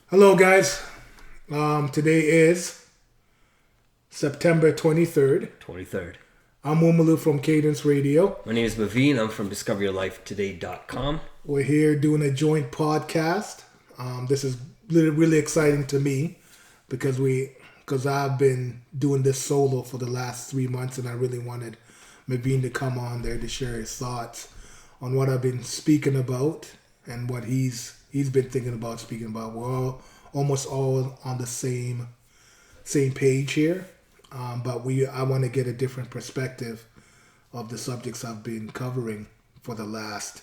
Hello, guys. Today is September 23rd. 23rd. I'm Umalu from Cadence Radio. My name is Maveen. I'm from discoveryourlifetoday.com. We're here doing a joint podcast. This is really exciting to me because I've been doing this solo for the last 3 months, and I really wanted Maveen to come on there to share his thoughts on what I've been speaking about and what he's been thinking about speaking about. We're almost all on the same page here, but I want to get a different perspective of the subjects I've been covering for the last,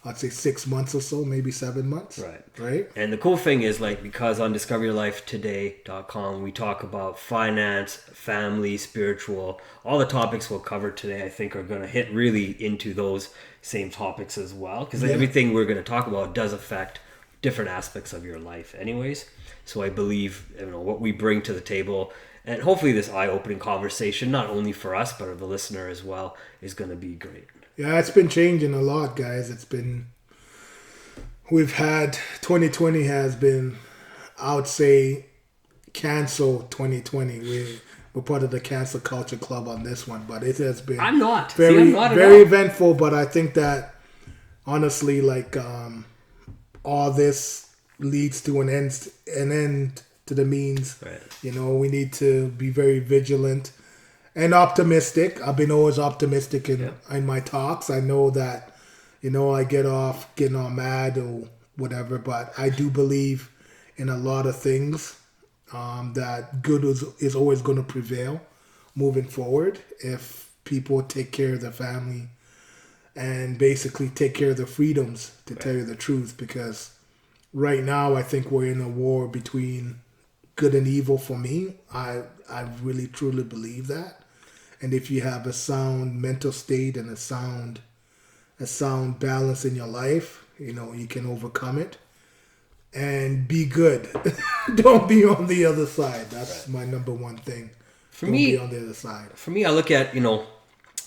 I'd say 6 months or so, maybe 7 months. Right. And the cool thing is, because on discoveryourlifetoday.com we talk about finance, family, spiritual, all the topics we'll cover today I think are going to hit really into those same topics as well, because everything we're going to talk about does affect different aspects of your life anyways. So I believe what we bring to the table, and hopefully this eye-opening conversation, not only for us but the listener as well, is going to be great. Yeah, it's been changing a lot, guys. We've had 2020 has been, I would say, cancel 2020. We're part of the cancel culture club on this one, but it has been I'm not very at very all. eventful. But I think that honestly, all this leads to an end to the means. Right. We need to be very vigilant and optimistic. I've been always optimistic in my talks. I know that, I get off getting all mad or whatever, but I do believe in a lot of things, that good is always going to prevail moving forward if people take care of their family and basically take care of their freedoms, to tell you the truth, because right now I think we're in a war between good and evil. For me, I really truly believe that. And if you have a sound mental state and a sound balance in your life, you can overcome it and be good. Don't be on the other side. That's my number one thing. Don't be on the other side. For me, I look at,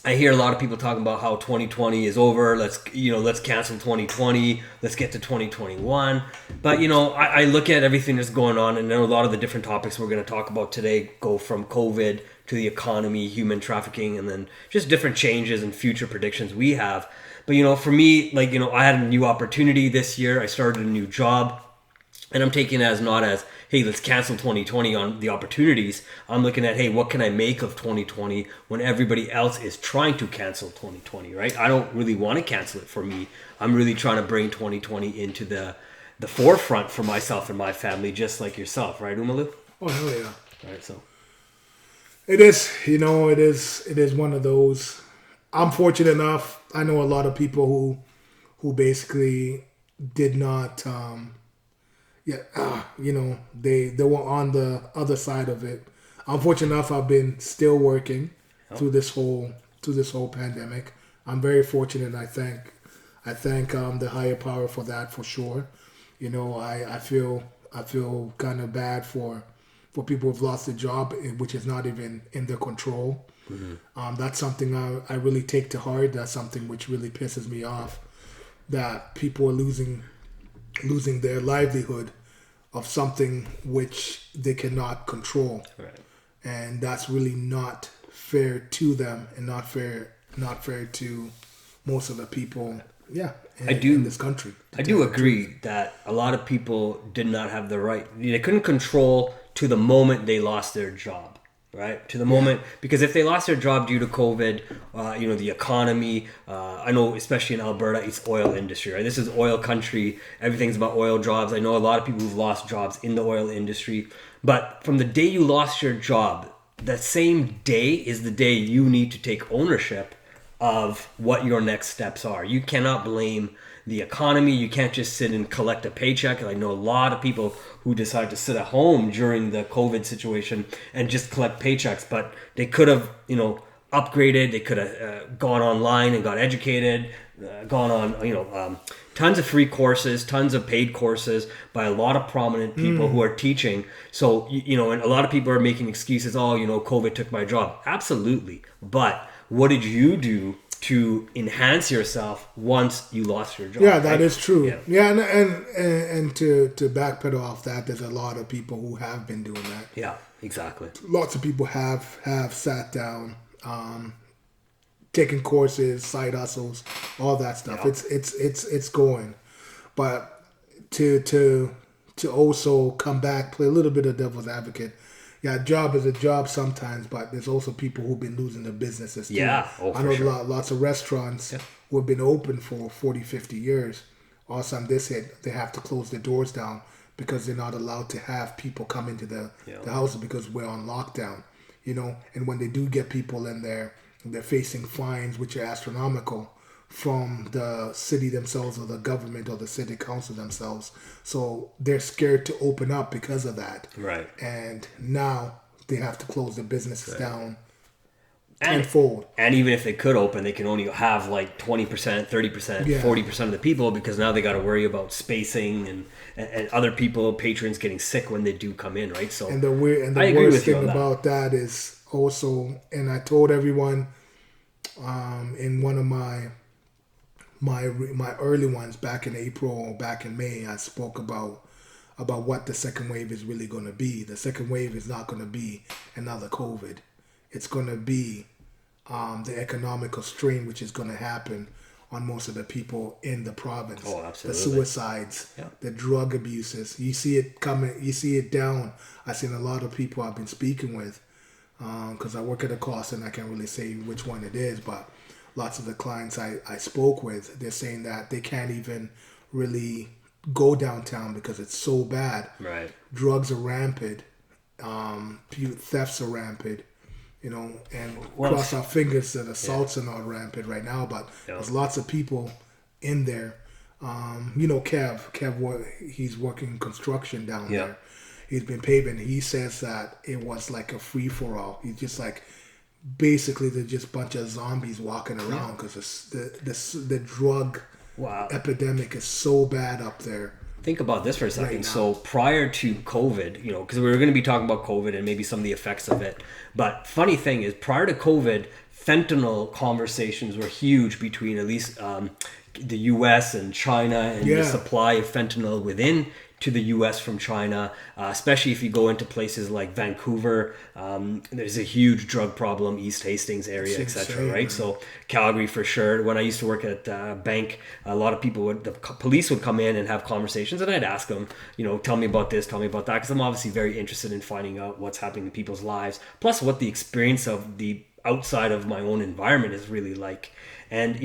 I hear a lot of people talking about how 2020 is over. Let's cancel 2020. Let's get to 2021. But, I look at everything that's going on, and I know a lot of the different topics we're going to talk about today go from COVID to the economy, human trafficking, and then just different changes and future predictions we have. But, for me, I had a new opportunity this year. I started a new job, and I'm taking it as not as, hey, let's cancel 2020 on the opportunities. I'm looking at, hey, what can I make of 2020 when everybody else is trying to cancel 2020, right? I don't really want to cancel it for me. I'm really trying to bring 2020 into the forefront for myself and my family, just like yourself, right, Umalu? Oh, hell yeah. All right, so. It is, it is one of those. I'm fortunate enough. I know a lot of people who basically did not, they were on the other side of it. I'm fortunate enough. I've been still working through this whole pandemic. I'm very fortunate. I thank the higher power for that, for sure. I feel kind of bad for people who've lost their job, which is not even in their control. Mm-hmm. That's something I really take to heart. That's something which really pisses me off, that people are losing their livelihood of something which they cannot control. Right. And that's really not fair to them, and not fair to most of the people in this country. I do agree that a lot of people did not have the right. They couldn't control to the moment they lost their job, right? To the moment, because if they lost their job due to COVID, the economy, I know especially in Alberta, it's oil industry, right? This is oil country. Everything's about oil jobs. I know a lot of people who've lost jobs in the oil industry. But from the day you lost your job, that same day is the day you need to take ownership of what your next steps are. You cannot blame the economy. You can't just sit and collect a paycheck. I know a lot of people who decided to sit at home during the COVID situation and just collect paychecks, but they could have, upgraded. They could have gone online and got educated, gone on, tons of free courses, tons of paid courses by a lot of prominent people who are teaching. So, and a lot of people are making excuses. Oh, COVID took my job. Absolutely. But what did you do to enhance yourself once you lost your job. Yeah, that right? is true. Yeah. Yeah, and to backpedal off that, there's a lot of people who have been doing that. Yeah, exactly. Lots of people have sat down, taking courses, side hustles, all that stuff. Yeah. It's going, but to also come back, play a little bit of devil's advocate. Yeah, a job is a job sometimes, but there's also people who've been losing their businesses too. Yeah, I know for sure. lots of restaurants who have been open for 40, 50 years. All of a sudden, they have to close their doors down because they're not allowed to have people come into the houses because we're on lockdown. And when they do get people in there, they're facing fines which are astronomical from the city themselves or the government or the city council themselves. So they're scared to open up because of that. Right. And now they have to close their businesses down And, tenfold. and even if they could open, they can only have like 20%, 30%, 40% of the people, because now they got to worry about spacing and other people, patrons getting sick when they do come in, right? So And the worst thing about that is also, and I told everyone in one of my early ones back in April or back in May, I spoke about what the second wave is really going to be. The second wave is not going to be another COVID. It's going to be the economical strain which is going to happen on most of the people in the province. Oh, absolutely. The suicides, the drug abuses. You see it coming. You see it down. I've seen a lot of people I've been speaking with because I work at a cost and I can't really say which one it is, but lots of the clients I spoke with, they're saying that they can't even really go downtown because it's so bad. Right. Drugs are rampant. Thefts are rampant. And cross our fingers that assaults are not rampant right now, but there's lots of people in there. Kev, he's working construction down there. He's been paving. He says that it was like a free for all. He's just like, basically they're just a bunch of zombies walking around because the drug epidemic is so bad up there. Think about this for a second. Right. So prior to COVID, because we were going to be talking about COVID and maybe some of the effects of it. But funny thing is, prior to COVID, fentanyl conversations were huge between at least the U.S. and China and the supply of fentanyl within to the U.S. from China, especially if you go into places like Vancouver. There's a huge drug problem, East Hastings area, etc. Right? So Calgary for sure. When I used to work at a bank, a lot of people the police would come in and have conversations, and I'd ask them, tell me about this, tell me about that, because I'm obviously very interested in finding out what's happening in people's lives, plus what the experience of the outside of my own environment is really like. And,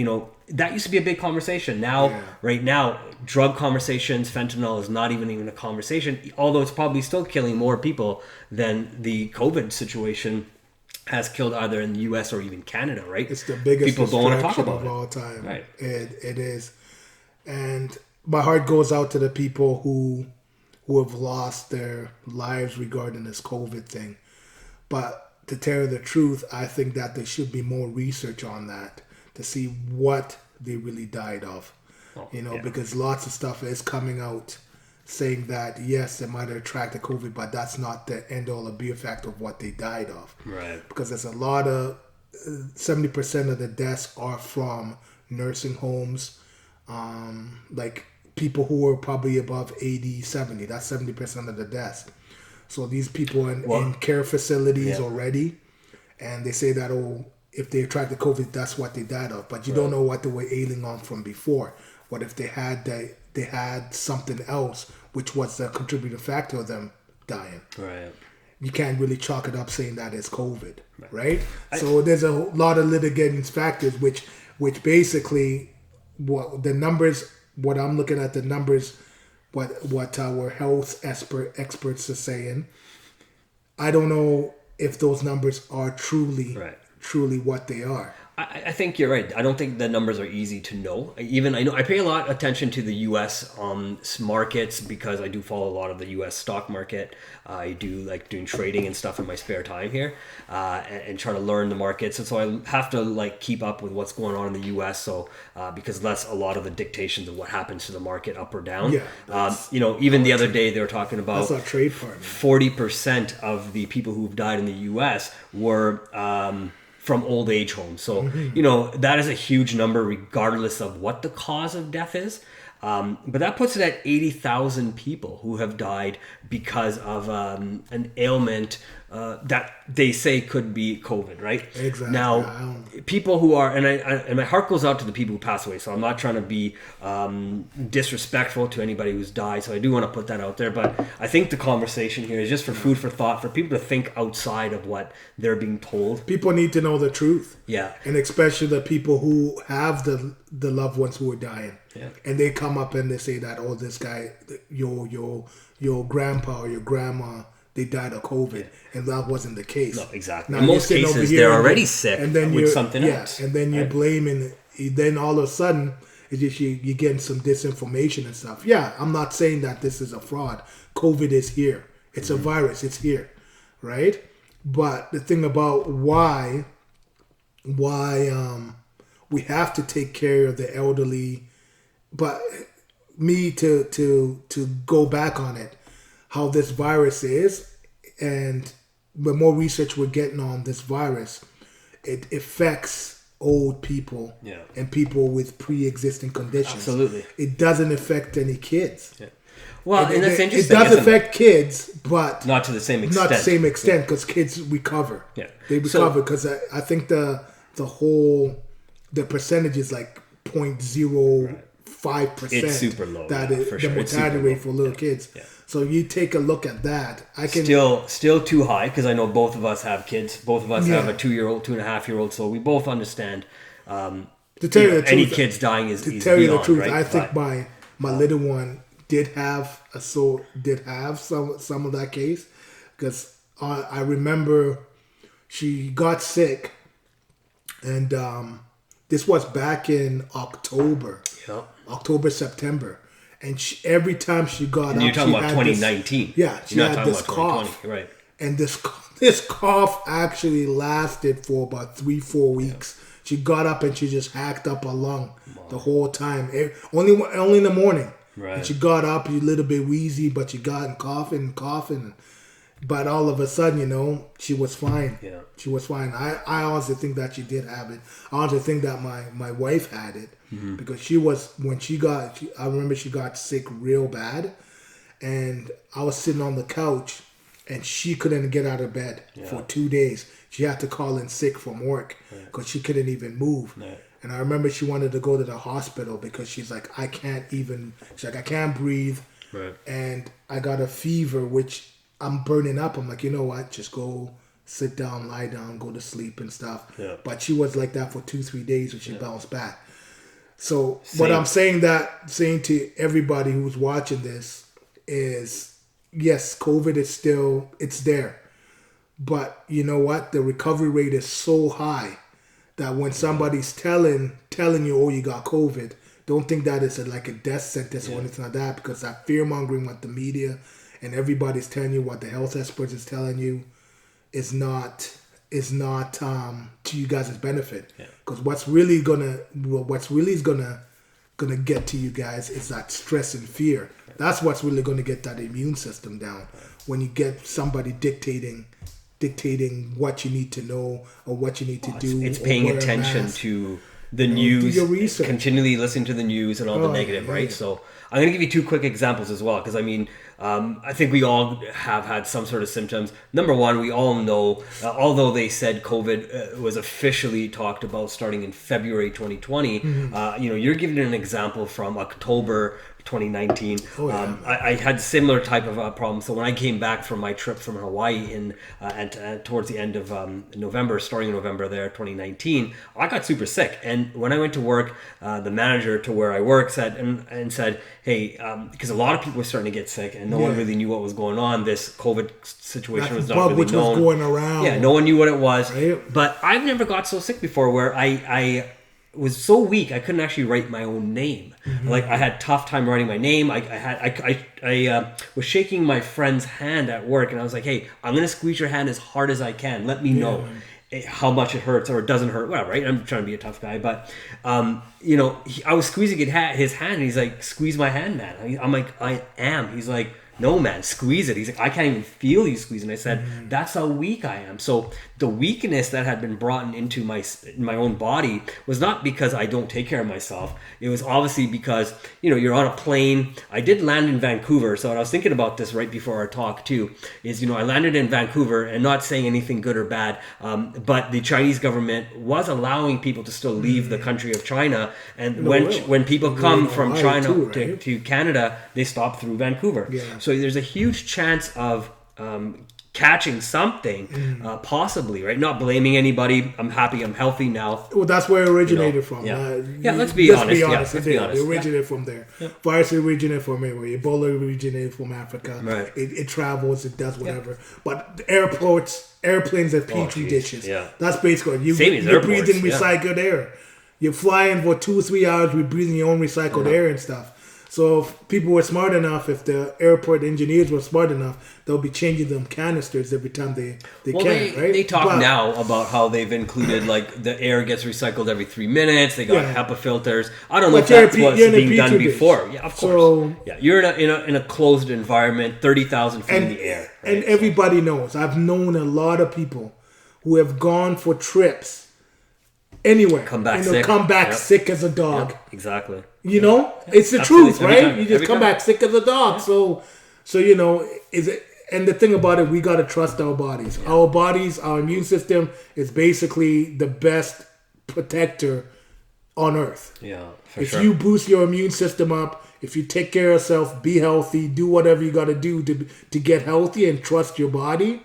that used to be a big conversation. Now, right now, drug conversations, fentanyl is not even a conversation, although it's probably still killing more people than the COVID situation has killed either in the U.S. or even Canada, right? It's the biggest people don't want to talk about of all time. Right. It is. And my heart goes out to the people who have lost their lives regarding this COVID thing. But to tell you the truth, I think that there should be more research on that to see what they really died of. Because lots of stuff is coming out saying that, yes, they might have attracted COVID, but that's not the end all or be effect of what they died of. Right. Because there's a lot of, 70% of the deaths are from nursing homes, like people who are probably above 80, 70. That's 70% of the deaths. So these people in care facilities already, and they say that, if they attracted COVID, that's what they died of. But you don't know what they were ailing on from before. What if they had something else, which was the contributing factor of them dying? Right. You can't really chalk it up saying that it's COVID, right? So there's a lot of litigating factors, which basically, what I'm looking at the numbers, what our health experts are saying. I don't know if those numbers are truly what they are. I think you're right. I don't think the numbers are easy to know. I pay a lot of attention to the U.S. Markets because I do follow a lot of the U.S. stock market. I do like doing trading and stuff in my spare time here and try to learn the markets. And so I have to keep up with what's going on in the U.S. So because that's a lot of the dictations of what happens to the market up or down. Yeah, even the other day they were talking about that's our trade part. 40% of the people who've died in the U.S. were from old age homes. So, you know, that is a huge number regardless of what the cause of death is. But that puts it at 80,000 people who have died because of an ailment that they say could be COVID, right? Exactly. Now, people who are, and my heart goes out to the people who pass away, so I'm not trying to be disrespectful to anybody who's died, so I do want to put that out there, but I think the conversation here is just for food for thought, for people to think outside of what they're being told. People need to know the truth. Yeah. And especially the people who have the loved ones who are dying. Yeah. And they come up and they say that, oh, this guy, your grandpa or your grandma, they died of COVID, and that wasn't the case. No, exactly. Now, in most cases, they're already sick and then with something yeah, else. And then you're blaming. Then all of a sudden, it's just you're getting some disinformation and stuff. Yeah, I'm not saying that this is a fraud. COVID is here. It's a virus. It's here, right? But the thing about why we have to take care of the elderly, but me to go back on it, how this virus is, and the more research we're getting on this virus, it affects old people and people with pre-existing conditions. Absolutely. It doesn't affect any kids. Yeah. Well, and that's interesting. It does affect kids, but not to the same extent. Not to the same extent, because kids recover. Yeah. They recover, because I think the percentage is like 0.05%. It's super low. The mortality rate for little kids. Yeah. So you take a look at that. I can still too high, because I know both of us have kids. Both of us have a 2-year-old, 2.5-year-old. So we both understand. To tell you the truth, any kids dying is to tell you the truth. Right? I think my little one did have some of that case, because I remember she got sick, and this was back in October, September. And every time she got up, you're talking about 2019. She had this cough. Right. And this cough actually lasted for about 3-4 weeks. Yeah. She got up and she just hacked up her lung the whole time. Only in the morning. Right. And she got up, a little bit wheezy, but she got coughing. But all of a sudden, she was fine. Yeah. She was fine. I honestly think that she did have it. I honestly think that my wife had it. Mm-hmm. Because I remember she got sick real bad, and I was sitting on the couch, and she couldn't get out of bed for 2 days. She had to call in sick from work because she couldn't even move. Right. And I remember she wanted to go to the hospital because she's like, I can't breathe. Right. And I got a fever, which I'm burning up. I'm like, you know what? Just go sit down, lie down, go to sleep and stuff. Yeah. But she was like that for 2-3 days, and she bounced back. So what I'm saying to everybody who's watching this is, yes, COVID is it's there. But you know what? The recovery rate is so high that when somebody's telling you, oh, you got COVID, don't think that it's like a death sentence or anything like that, because that fear-mongering with the media and everybody's telling you what the health experts is telling you is not to you guys' benefit. Because what's really gonna get to you guys is that stress and fear. That's what's really gonna get that immune system down. When you get somebody dictating what you need to know or what you need to do. It's paying attention to the news. Do your research. Continually listen to the news and all the negative, right? So I'm going to give you 2 quick examples as well, because I think we all have had some sort of symptoms. Number one, we all know, although they said COVID was officially talked about starting in February 2020, you're giving an example from October 2019. I had similar type of problem. So when I came back from my trip from Hawaii towards the end of November, starting in November there, 2019, I got super sick. And when I went to work, the manager to where I work said, hey, because a lot of people were starting to get sick and no one really knew what was going on. This COVID situation was not really known. Which was going around. Yeah, no one knew what it was. Right. But I've never got so sick before where I was so weak I couldn't actually write my own name. Mm-hmm. Like I had a tough time writing my name. I was shaking my friend's hand at work, and I was like, "Hey, I'm gonna squeeze your hand as hard as I can. Let me know how much it hurts or it doesn't hurt." Well, right? I'm trying to be a tough guy, but I was squeezing his hand, and he's like, "Squeeze my hand, man." I'm like, "I am." He's like, no, man, squeeze it. He's like, I can't even feel you squeezing. I said, that's how weak I am. So the weakness that had been brought into my own body was not because I don't take care of myself. It was obviously because, you're on a plane. I did land in Vancouver. So I was thinking about this right before our talk too, is, I landed in Vancouver, and not saying anything good or bad, but the Chinese government was allowing people to still leave the country of China. And when people come from China to Canada, they stop through Vancouver. Yeah. So there's a huge chance of catching something, possibly, right? Not blaming anybody. I'm happy, I'm healthy now. Well, that's where it originated from. Let's be honest. It originated from there. Virus originated from everywhere. Ebola originated from Africa. Right. It travels, it does whatever. But the airplanes are petri dishes. Yeah. That's basically you're breathing recycled air. You're flying for 2 or 3 hours, we're breathing your own recycled air and stuff. So if people were smart enough, if the airport engineers were smart enough, they'll be changing them canisters every time they can, right? They talk now about how they've included, like, the air gets recycled every 3 minutes. They got HEPA filters. I don't know if that's what's being done before. Yeah, of course. So, you're in a closed environment, 30,000 feet in the air. Right? And everybody knows. I've known a lot of people who have gone for trips anywhere. Come back sick as a dog. Yep, exactly. It's the truth, right? You just come back sick as a dog. Yeah. So is it? And the thing about it, we got to trust our bodies. Yeah. Our bodies, our immune system is basically the best protector on earth. Yeah, if you boost your immune system up, if you take care of yourself, be healthy, do whatever you got to do to get healthy and trust your body,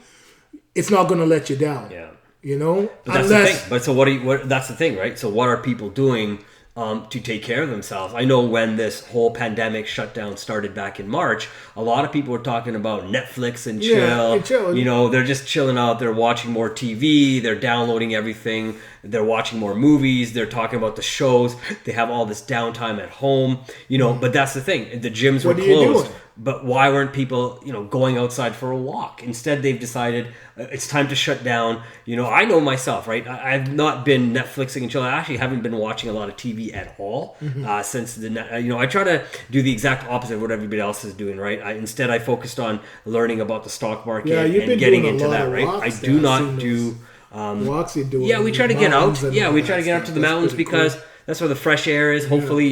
it's not going to let you down. Yeah. But that's the thing. But so what? That's the thing, right? So what are people doing to take care of themselves? I know when this whole pandemic shutdown started back in March, a lot of people were talking about Netflix and chill. They're just chilling out. They're watching more TV. They're downloading everything. They're watching more movies. They're talking about the shows. They have all this downtime at home. But that's the thing. The gyms were closed. But why weren't people, going outside for a walk? Instead, they've decided it's time to shut down. I know myself, right? I've not been Netflixing and chill. I actually haven't been watching a lot of TV at all since I try to do the exact opposite of what everybody else is doing, right? Instead, I focused on learning about the stock market and getting into that, right? I do not do walks you're doing. Yeah, we try to get out. Yeah, we try to get out to the mountains because that's where the fresh air is. Hopefully,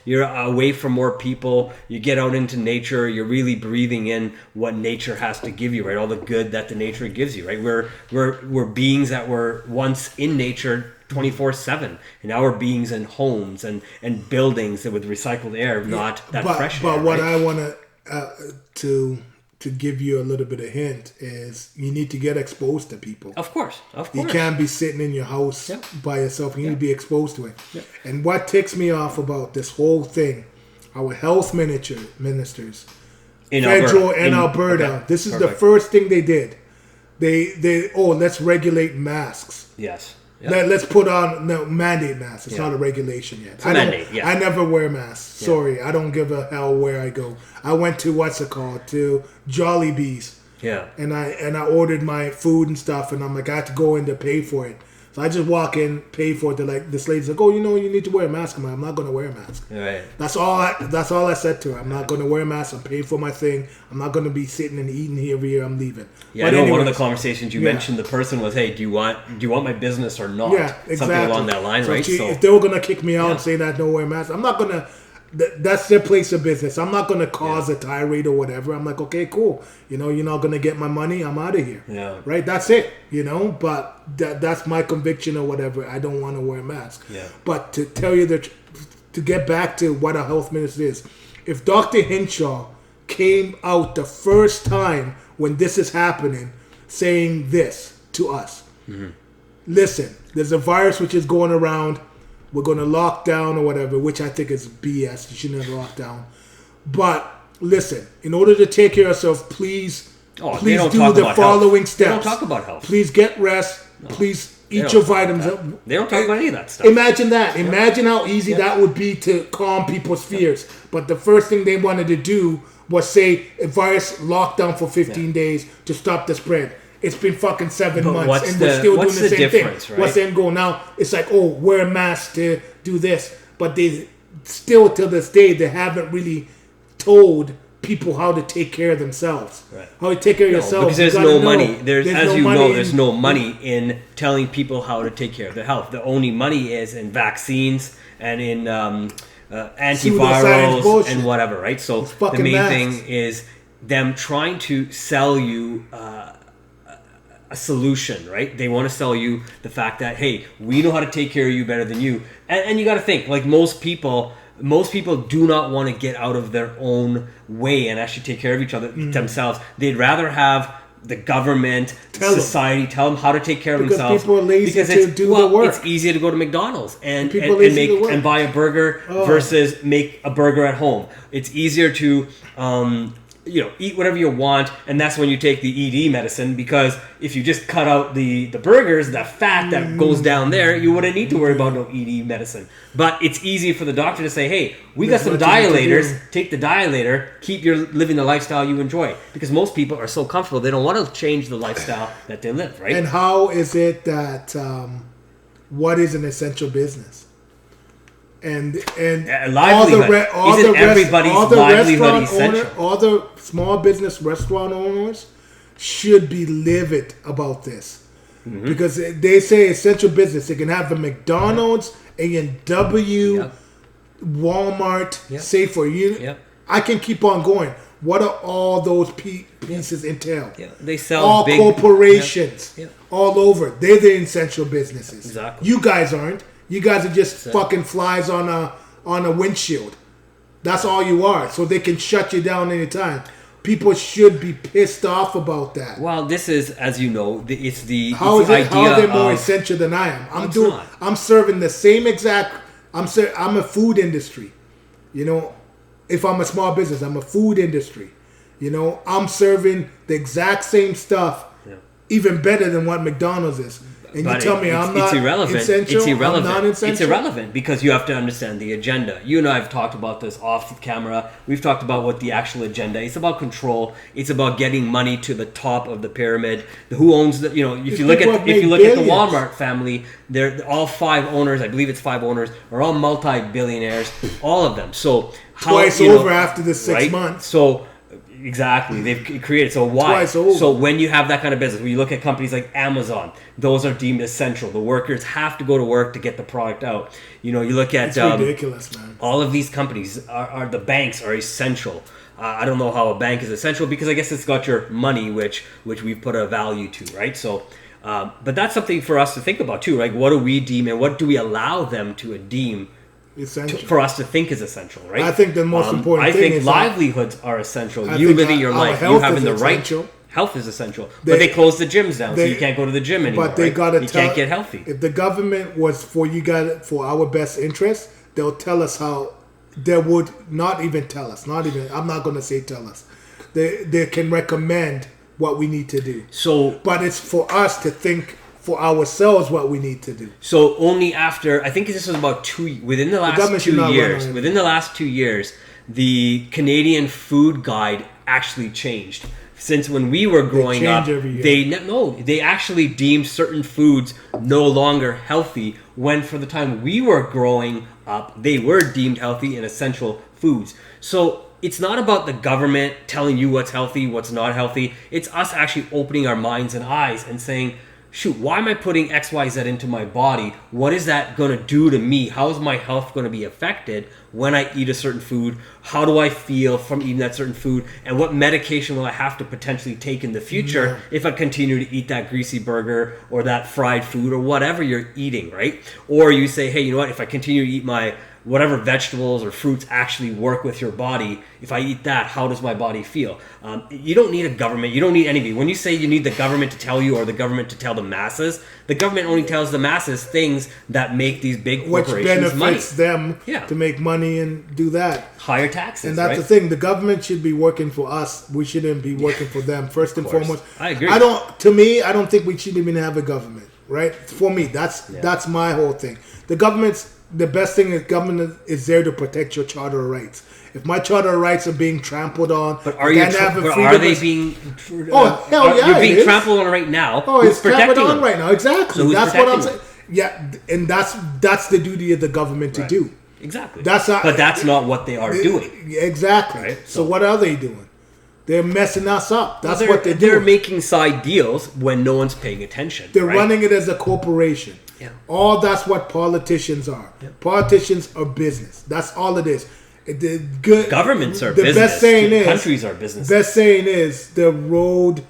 you're away from more people. You get out into nature. You're really breathing in what nature has to give you, right? All the good that the nature gives you, right? We're beings that were once in nature 24/7, and now we're beings in homes and buildings with recycled air, not that fresh air. But what I want to give you a little bit of hint is you need to get exposed to people. Of course. You can't be sitting in your house by yourself. You need to be exposed to it. Yeah. And what ticks me off about this whole thing, our health ministers, in federal and Alberta, this is the first thing they did. Let's regulate masks. Yes. Yep. Let's put on mandate masks. It's not a regulation yet. I never wear masks. Yeah. Sorry, I don't give a hell where I go. I went to to Jollibee's. Yeah. And I ordered my food and stuff, and I'm like, I had to go in to pay for it. So I just walk in, pay for it. They're like, this lady's like, you need to wear a mask. I'm not going to wear a mask. Right. That's all I said to her. I'm not going to wear a mask. I'm paying for my thing. I'm not going to be sitting and eating here every year. I'm leaving. Yeah, but I know one of the conversations you mentioned, the person was, hey, do you want my business or not? Yeah, exactly. Something along that line, right? If they were going to kick me out and say that don't wear a mask, I'm not going to. That's their place of business. I'm not going to cause a tirade or whatever. I'm like, okay, cool. You're not going to get my money. I'm out of here. Yeah. Right? That's it. But that's my conviction or whatever. I don't want to wear a mask. Yeah. But to tell you to get back to what a health minister is, if Dr. Hinshaw came out the first time when this is happening saying this to us, listen, there's a virus which is going around. We're going to lock down or whatever, which I think is BS. You shouldn't have locked down. But listen, in order to take care of yourself, please do the following steps. They don't talk about health. Please get rest. No. Please eat your vitamins. They don't talk about any of that stuff. Imagine that. Imagine how easy that would be to calm people's fears. But the first thing they wanted to do was say a virus lockdown for 15 days to stop the spread. It's been fucking 7 months and we're still doing the same thing. Right? What's the end goal? Now it's like, wear a mask to do this. But they still, till this day, they haven't really told people how to take care of themselves. Right. How to take care of yourself. Because there's no money. There's no money in telling people how to take care of their health. The only money is in vaccines and in antivirals and whatever, right? So the main thing is them trying to sell you a solution, right? They want to sell you the fact that, hey, we know how to take care of you better than you. And you got to think, like most people do not want to get out of their own way and actually take care of each other themselves. They'd rather have the government, society tell them how to take care of themselves. People are lazy to do the work. It's easier to go to McDonald's and buy a burger versus make a burger at home. It's easier to eat whatever you want, and that's when you take the ED medicine, because if you just cut out the burgers, the fat that goes down there, you wouldn't need to worry about no ED medicine. But it's easy for the doctor to say, hey, we got some dilators, take the dilator, keep living the lifestyle you enjoy. Because most people are so comfortable, they don't want to change the lifestyle that they live, right? And how is it that, what is an essential business? And all the restaurant owners, all the small business restaurant owners should be livid about this, because they say essential business. They can have a McDonald's, A&W, Walmart, say for you. I can keep on going. What are all those pieces entail? They sell all big corporations all over. They're the essential businesses. Exactly. You guys aren't. You guys are just fucking flies on a windshield. That's all you are. So they can shut you down anytime. People should be pissed off about that. Well, this is, as you know, it's the how it's is the it? How are they more essential than I am? I'm serving the same exact. I'm a food industry. If I'm a small business, I'm a food industry. I'm serving the exact same stuff, even better than what McDonald's is. And you tell me I'm not essential? It's irrelevant. I'm not essential? It's irrelevant because you have to understand the agenda. You and I have talked about this off camera. We've talked about what the actual agenda is. It's about control. It's about getting money to the top of the pyramid. Who owns the? If you look at the Walmart family, they're all 5 owners. I believe it's 5 owners are all multi-billionaires. All of them. So twice over after the 6 months. So. Exactly, they've created. So why? So when you have that kind of business, when you look at companies like Amazon, those are deemed essential. The workers have to go to work to get the product out. You look at it's ridiculous, man. All of these companies are the banks are essential. I don't know how a bank is essential because I guess it's got your money, which we put a value to, right? So, but that's something for us to think about too, right? What do we deem and what do we allow them to deem? For us to think is essential, right? I think the most important thing is livelihoods are essential. You living your life, you having the right health is essential. But they closed the gyms down, so you can't go to the gym anymore. But they you can't get healthy. If the government was for our best interest, they'll tell us how. They would not even tell us. I'm not going to say tell us. They can recommend what we need to do. But it's for us to think for ourselves what we need to do. So only after, I think this was about within the last 2 years, the Canadian food guide actually changed. Since when we were growing up, they actually deemed certain foods no longer healthy, when for the time we were growing up, they were deemed healthy and essential foods. So it's not about the government telling you what's healthy, what's not healthy. It's us actually opening our minds and eyes and saying, shoot, why am I putting XYZ into my body? What is that going to do to me? How is my health going to be affected when I eat a certain food? How do I feel from eating that certain food? And what medication will I have to potentially take in the future if I continue to eat that greasy burger or that fried food or whatever you're eating, right? Or you say, hey, you know what? If I continue to eat my whatever vegetables or fruits actually work with your body, if I eat that, how does my body feel? You don't need a government. You don't need anybody. When you say you need the government to tell you or the government to tell the masses, the government only tells the masses things that make these big corporations money. Which benefits them to make money and do that. Higher taxes, and that's the thing. The government should be working for us. We shouldn't be working for them, first and foremost. I agree. I don't think we should even have a government, right? For me, that's my whole thing. The best thing is government is there to protect your charter of rights. If my charter of rights are being trampled on, but are they being? Hell yeah, you're being trampled on right now. Oh, it's trampled on right now. Exactly. So that's what I'm saying. Yeah, and that's the duty of the government to do. Exactly. That's not, but that's not what they are doing. Exactly. Right? So what are they doing? They're messing us up. That's Well, what they're They're doing. making side deals when no one's paying attention. They're right? running it as a corporation. Yeah. All that's what politicians are. Yeah. Politicians are business. That's all it is. The good Governments are the business. best saying is Countries are business. Best saying is the road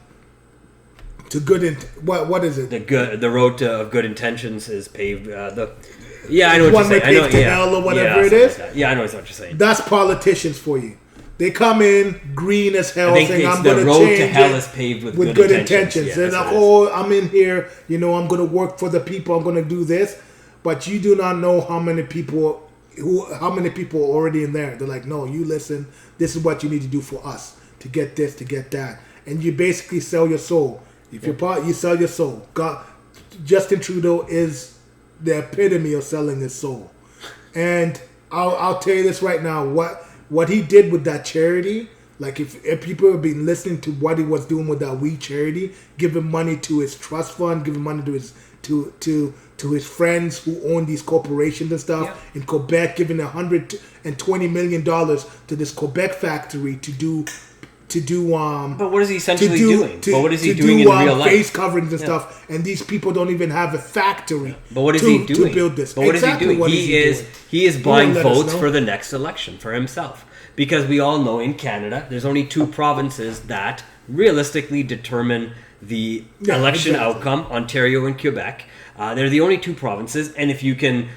to good. What is it? The road of good intentions is paved. I know what you're One saying. way I know, paved to hell or whatever it something is. like that. Yeah, I know what you're saying. That's politicians for you. They come in green as hell, I think saying, it's "I'm the going to road change to hell it is paved with good intentions." Yeah, and that's what it is. I'm in here. I'm going to work for the people. I'm going to do this, but you do not know how many people are already in there. They're like, "No, you listen. This is what you need to do for us to get this, to get that," and you basically sell your soul. If you're part, you sell your soul. Justin Trudeau is the epitome of selling his soul, and I'll tell you this right now. What he did with that charity, like if people have been listening to what he was doing with that We Charity, giving money to his trust fund, giving money to his to his friends who own these corporations and stuff in Quebec, giving $120 million to this Quebec factory to do. But what is he essentially doing? But what is he doing in real life? Face coverings and stuff, and these people don't even have a factory. But what is he doing? To build this? But what is he doing? He is buying votes know. for the next election for himself, because we all know in Canada there's only two provinces that realistically determine the election outcome: Ontario and Quebec. They're the only two provinces, and if you can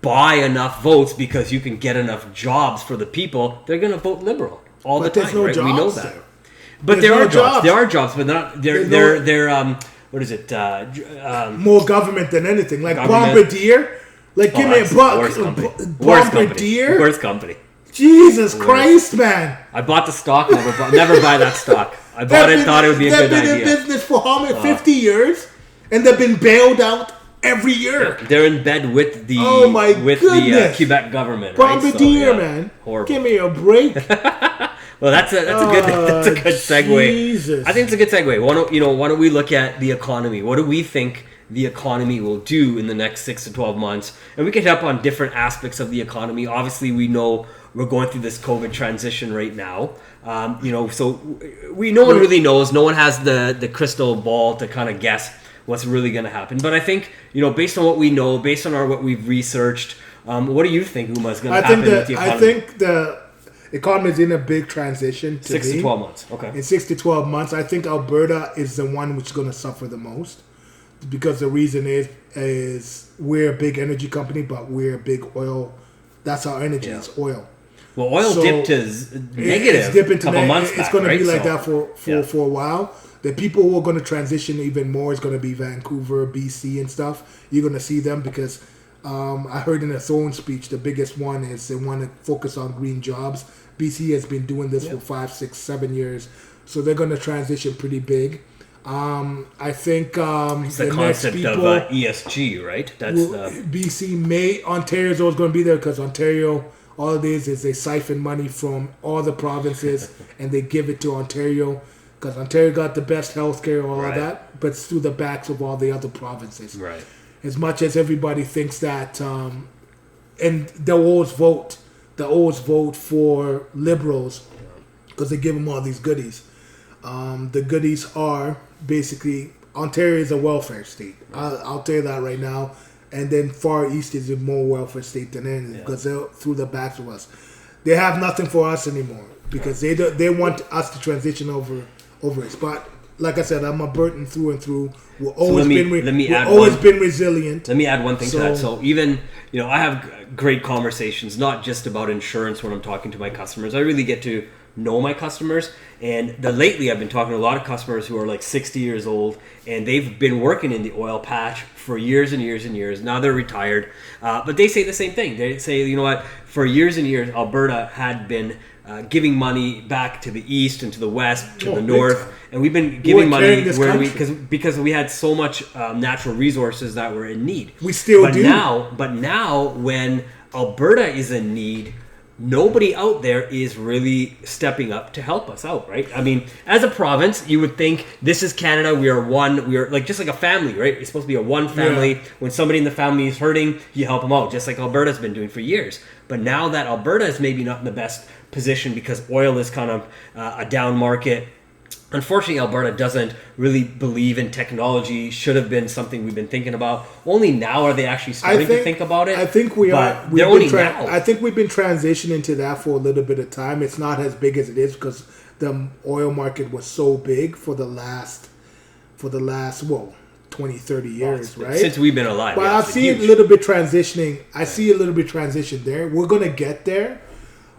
buy enough votes because you can get enough jobs for the people, they're going to vote Liberal. All the time, right? We know that. There. But there are jobs. There are jobs, but not they're what is it? More government than anything. Like Bombardier. Like give me a Bombardier. Worst company. Jesus Christ, man! I bought the stock. Never buy that stock. I bought it. Thought it would be a good idea. They've been in business for how many? 50 years, and they've been bailed out every year. They're in bed with the the Quebec government. Bombardier, right? man. Horrible. Give me a break. Well, that's a good segue. Jesus. I think it's a good segue. Why don't we look at the economy? What do we think the economy will do in the next 6 to 12 months? And we can hit up on different aspects of the economy. Obviously, we know we're going through this COVID transition right now. So no one really knows. No one has the crystal ball to kind of guess what's really going to happen. But I think, based on what we know, based on what we've researched, what do you think, Uma, is going to happen with the economy? I think the economy is in a big transition. 6 to 12 months. Okay. In 6 to 12 months, I think Alberta is the one which is going to suffer the most, because the reason is we're a big energy company, but we're a big oil. That's our energy. It's oil. Well, oil dipped is negative a couple months back. It's going to be like so, that for a while. The people who are going to transition even more is going to be Vancouver, BC, and stuff. You're going to see them because I heard in a Zone speech, the biggest one is they want to focus on green jobs. BC has been doing this for 5, 6, 7 years, so they're going to transition pretty big. I think it's the concept of ESG, right? That's BC. Ontario is always going to be there because Ontario, all it is they siphon money from all the provinces and they give it to Ontario because Ontario got the best healthcare, all of that, but it's through the backs of all the other provinces. Right. As much as everybody thinks that, and they'll always vote for Liberals because they give them all these goodies. The goodies are basically Ontario is a welfare state. I'll tell you that right now. And then Far East is a more welfare state than anything because they're through the backs of us. They have nothing for us anymore because they want us to transition over it. But like I said, I'm a Burton through and through. We've always been resilient. Let me add one thing to that. So even, I have great conversations, not just about insurance when I'm talking to my customers. I really get to know my customers. And lately I've been talking to a lot of customers who are like 60 years old and they've been working in the oil patch for years and years and years. Now they're retired. But they say the same thing. They say, you know what, for years and years, Alberta had been giving money back to the east and to the west, to the north, and we've been giving money because we had so much natural resources that were in need. We still do. But now, when Alberta is in need, nobody out there is really stepping up to help us out, right? I mean, as a province, you would think this is Canada. We are one. We are like just like a family, right? It's supposed to be a one family. Yeah. When somebody in the family is hurting, you help them out, just like Alberta's been doing for years. But now that Alberta is maybe not in the best position because oil is kind of a down market. Unfortunately, Alberta doesn't really believe in technology. Should have been something we've been thinking about. Only now are they actually starting to think about it. I think we are. They're only now. I think we've been transitioning to that for a little bit of time. It's not as big as it is because the oil market was so big for the last 20, 30 years, right? Since we've been alive. But I see a little bit transitioning. I see a little bit transition there. We're going to get there,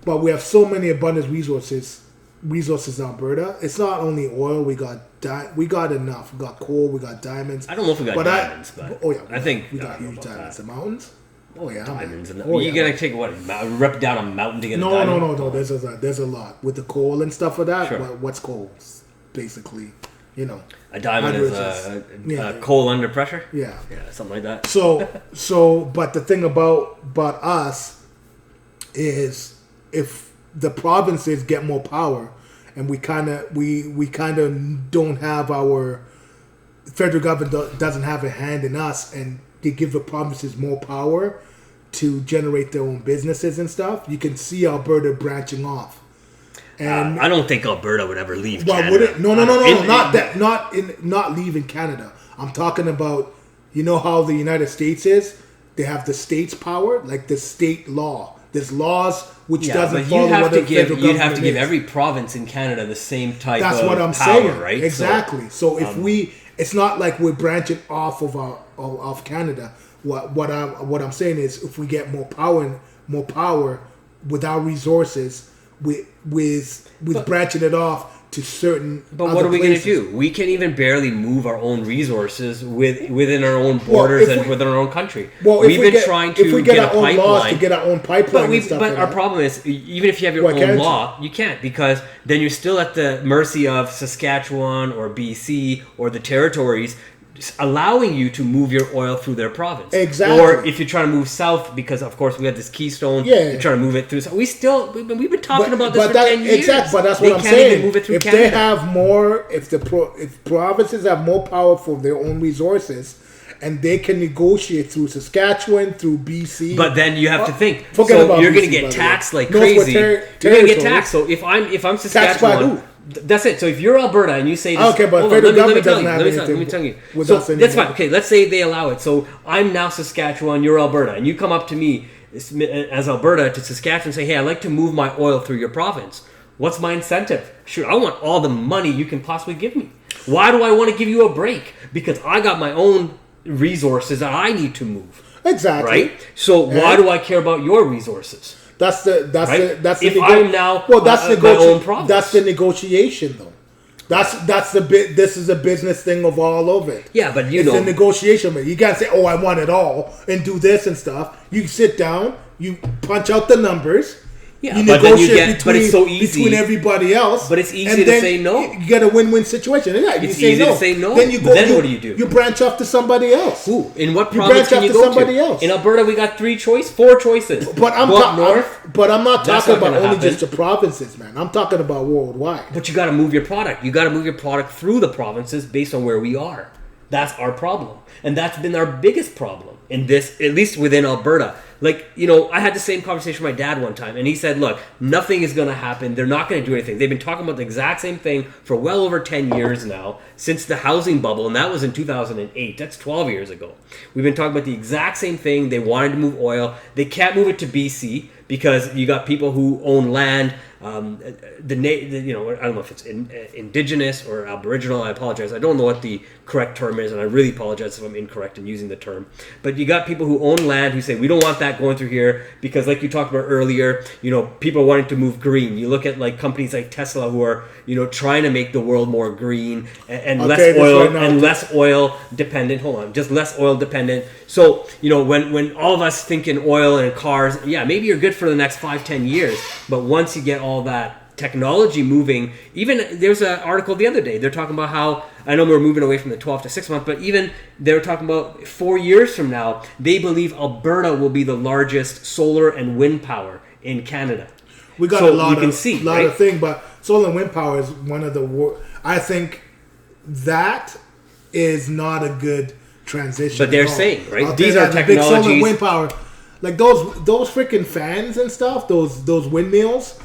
but we have so many abundant resources in Alberta. It's not only oil. We got enough. We got coal. We got diamonds. I don't know if we got diamonds, but I think we got huge diamonds. The mountains. Oh yeah, diamonds. You gotta take rip down a mountain to get a diamond? No. There's a lot with the coal and stuff of that. Sure. What's coal? Basically, a diamond is a coal under pressure. Yeah, something like that. So, but the thing about us is if the provinces get more power, and we kind of don't have our federal government doesn't have a hand in us, and they give the provinces more power to generate their own businesses and stuff. You can see Alberta branching off. And I don't think Alberta would ever leave Canada. Not leaving Canada. I'm talking about, how the United States is? They have the state's power, like the state law. There's laws which doesn't follow what the federal government is. You'd have to give every province in Canada the same type of power. That's what I'm saying, right? Exactly. So if it's not like we're branching off of Canada. What I'm saying is, if we get more power with our resources, with branching it off to certain. But what are we going to do? We can't even barely move our own resources within our own borders and within our own country. Well, we've been trying to get a pipeline. Laws to get our own pipeline. But our problem is, even if you have your own law, you can't, because then you're still at the mercy of Saskatchewan or BC or the territories allowing you to move your oil through their province. Exactly. Or if you're trying to move south, because of course we have this Keystone, you're trying to move it through. So we've been talking about this for 10 years. Exactly, but that's what I'm saying. Even move it through Canada. They have more, if provinces have more power for their own resources, and they can negotiate through Saskatchewan, through BC. But then you have to think. So you're going to get taxed like crazy. You're going to get taxed. So if I'm Saskatchewan. That's it. So if you're Alberta and you say this, okay, but federal government doesn't have anything. Let me tell you. So that's fine. Okay, let's say they allow it. So I'm now Saskatchewan, you're Alberta, and you come up to me as Alberta to Saskatchewan and say, hey, I'd like to move my oil through your province. What's my incentive? Sure, I want all the money you can possibly give me. Why do I want to give you a break? Because I got my own resources that I need to move. Exactly. Right? So why do I care about your resources? That's the negotiation though. That's the bit. This is a business thing of all of it. Yeah, but it's a negotiation. You can't say, "Oh, I want it all," and do this and stuff. You sit down, you punch out the numbers. Yeah, you negotiate between everybody else. But it's easy to say no. You get a win-win situation. Yeah, it's easy to say no. Then what do you do? You branch off to somebody else. Who? In what province can you go to? In Alberta, we got 4 choices. But I'm not talking about only just the provinces, man. I'm talking about worldwide. But you got to move your product. You got to move your product through the provinces based on where we are. That's our problem, and that's been our biggest problem in this, at least within Alberta. Like, I had the same conversation with my dad one time, and he said, look, nothing is going to happen. They're not going to do anything. They've been talking about the exact same thing for well over 10 years now, since the housing bubble, and that was in 2008. That's 12 years ago. We've been talking about the exact same thing. They wanted to move oil. They can't move it to BC because you got people who own land. I don't know if it's indigenous or aboriginal. I apologize. I don't know what the correct term is, and I really apologize if I'm incorrect in using the term. But you got people who own land who say, we don't want that going through here because, like you talked about earlier, people wanting to move green. You look at like companies like Tesla who are, trying to make the world more green and less oil dependent. Hold on, just less oil dependent. So, when all of us think in oil and cars, maybe you're good for the next 5-10 years, but once you get all that technology moving, even there's an article the other day, they're talking about how, I know we're moving away from the 12 to 6 months, but even they're talking about 4 years from now, they believe Alberta will be the largest solar and wind power in Canada. We got So a lot you can of see, lot right? of things, but solar and wind power is one of the I think that is not a good transition. But they're at all. saying, right? I'll These tell are you that, the big solar and technologies- wind power, like those freaking fans and stuff, those windmills,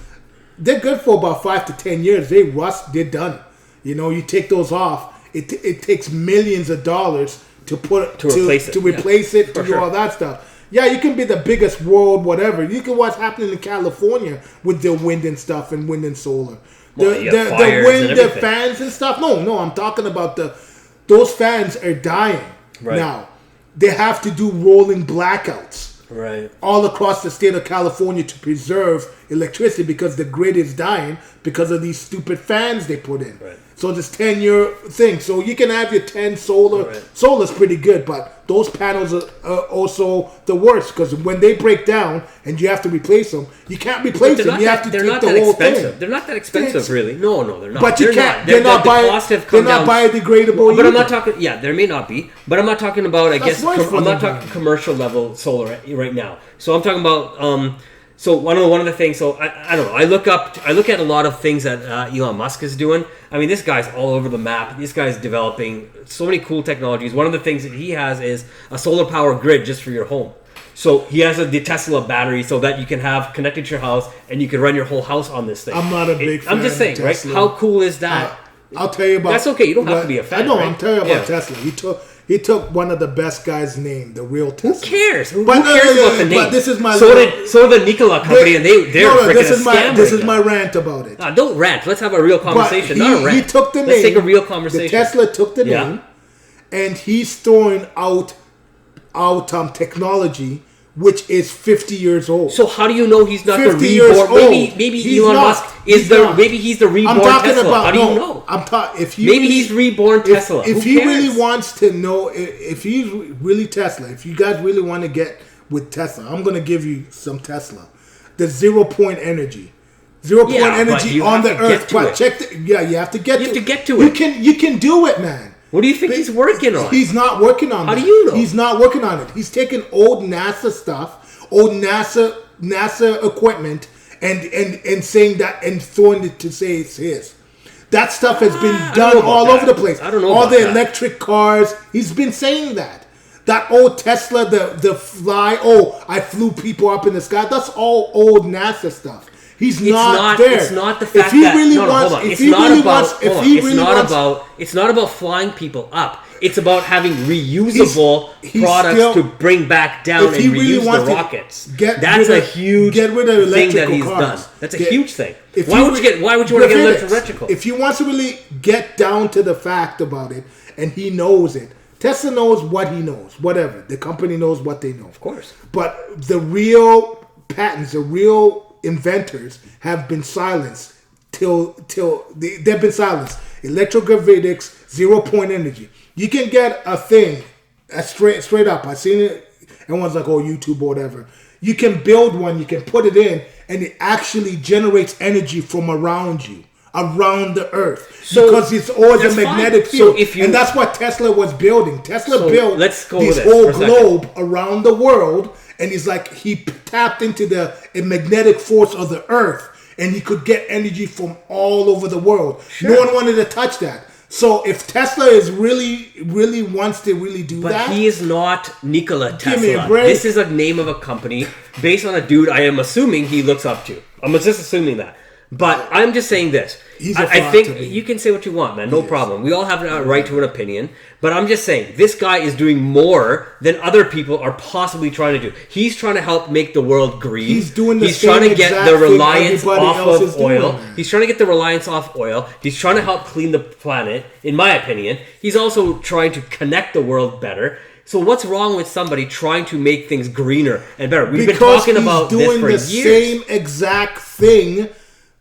they're good for about 5 to 10 years. They rust, they're done. You know, you take those off, it takes millions of dollars to replace it, to do all that stuff. Yeah, you can be the biggest world, whatever. You can what's happening in California with the wind and stuff and wind and solar. Well, you have The fires wind, and the everything. fans and stuff. No, I'm talking about those fans are dying now. They have to do rolling blackouts all across the state of California to preserve electricity because the grid is dying because of these stupid fans they put in. So this 10-year thing. So you can have your 10 solar. Solar's pretty good, but those panels are also the worst because when they break down and you have to replace them, you can't replace them. You have to take the whole thing. They're not that expensive, really. No, they're not. But you can't. They're not biodegradable. But either. I'm not talking. Yeah, there may not be. But I'm not talking about. I guess I'm not talking commercial level solar right now. So I'm talking about. So one of the things. So I don't know. I look at a lot of things that Elon Musk is doing. I mean, this guy's all over the map. This guy's developing so many cool technologies. One of the things that he has is a solar power grid just for your home. So he has the Tesla battery so that you can have connected to your house and you can run your whole house on this thing. I'm not a big fan. I'm just saying, of Tesla. right? How cool is that? I'll tell you about. That's okay. You don't have to be a fan. I know. Right? I'm telling you about Tesla. He took one of the best guys' name, the real Tesla. Who cares? Who But cares about the name? But this is my. So did Nikola company, and they're freaking this a is scam. This is my rant about it. Don't rant. Let's have a real conversation. But not a rant. He took the name. Let's take a real conversation. The Tesla took the name, and he's throwing out technology which is 50 years old. So how do you know he's not the 50 years reborn? old. Maybe Elon Musk is maybe he's the reborn I'm talking Tesla. about, how do you know? If he maybe really, he's reborn Tesla. If he really wants to know, if he's really Tesla, if you guys really want to get with Tesla, I'm going to give you some Tesla. The 0 point energy. 0 point energy on the earth. But check you have to get to it. You can do it, man. What do you think he's working on? He's not working on How that. do you know? He's not working on it. He's taking old NASA stuff, old NASA equipment, and saying that and throwing it to say it's his. That stuff has been done all over the place. I don't know all about the that. electric cars. He's been saying that. That old Tesla, the fly. Oh, I flew people up in the sky. That's all old NASA stuff. He's not there. It's not the fact if he that really no, wants, hold on. if It's he not really about. wants, if he It's really not wants, about. It's not about flying people up. It's about having reusable he's products still, to bring back down and reuse the rockets. That's a huge thing that he's done. That's a huge thing. Why would you want to get electrical? If he wants to really get down to the fact about it, and he knows it, Tesla knows what he knows. Whatever, the company knows what they know. Of course. But the real patents, the real inventors have been silenced till they've been silenced. Electrogravitics, 0 point energy. You can get a thing straight up. I seen it. Everyone's like, oh, YouTube or whatever. You can build one. You can put it in, and it actually generates energy from around you, around the Earth, because it's always a magnetic field. And that's what Tesla was building. Tesla built this whole globe around the world, and he's like he tapped into the magnetic force of the Earth, and he could get energy from all over the world. Sure. No one wanted to touch that. So if Tesla is really wants to really do that, but he is not Nikola Tesla. Give me a break. This is a name of a company based on a dude I am assuming he looks up to. I'm just assuming that. But I'm just saying this. I think you can say what you want, man. No problem. We all have a right to an opinion. But I'm just saying, this guy is doing more than other people are possibly trying to do. He's trying to help make the world green. He's doing the He's trying to get the reliance off of oil. Doing. He's trying to get the reliance off oil. He's trying to help clean the planet, in my opinion. He's also trying to connect the world better. So what's wrong with somebody trying to make things greener and better? We've been talking about this for years. He's doing the same exact thing.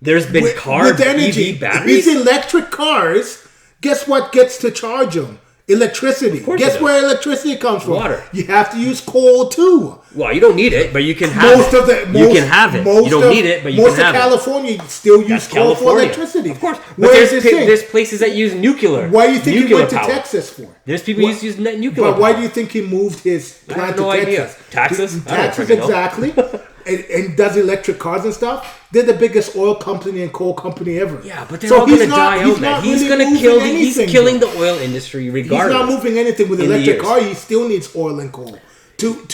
There's been with energy. EV batteries. These electric cars, guess what gets to charge them? Electricity. Guess where electricity comes from? Water. You have to use coal too. Well, you don't need it, but you can have it. You can have it. You don't need it, but you can have it. Most of California still use coal for electricity. Of course. But there's places that use nuclear. Why do you think he went to Texas for? There's people who use nuclear But why do you think he moved his plant to Texas? Taxes? Taxes, exactly. and does electric cars and stuff, they're the biggest oil company and coal company ever. Yeah, but they're all going to die out, man. He's going to kill. He's killing the oil industry regardless. He's not moving anything with electric car. He still needs oil and coal to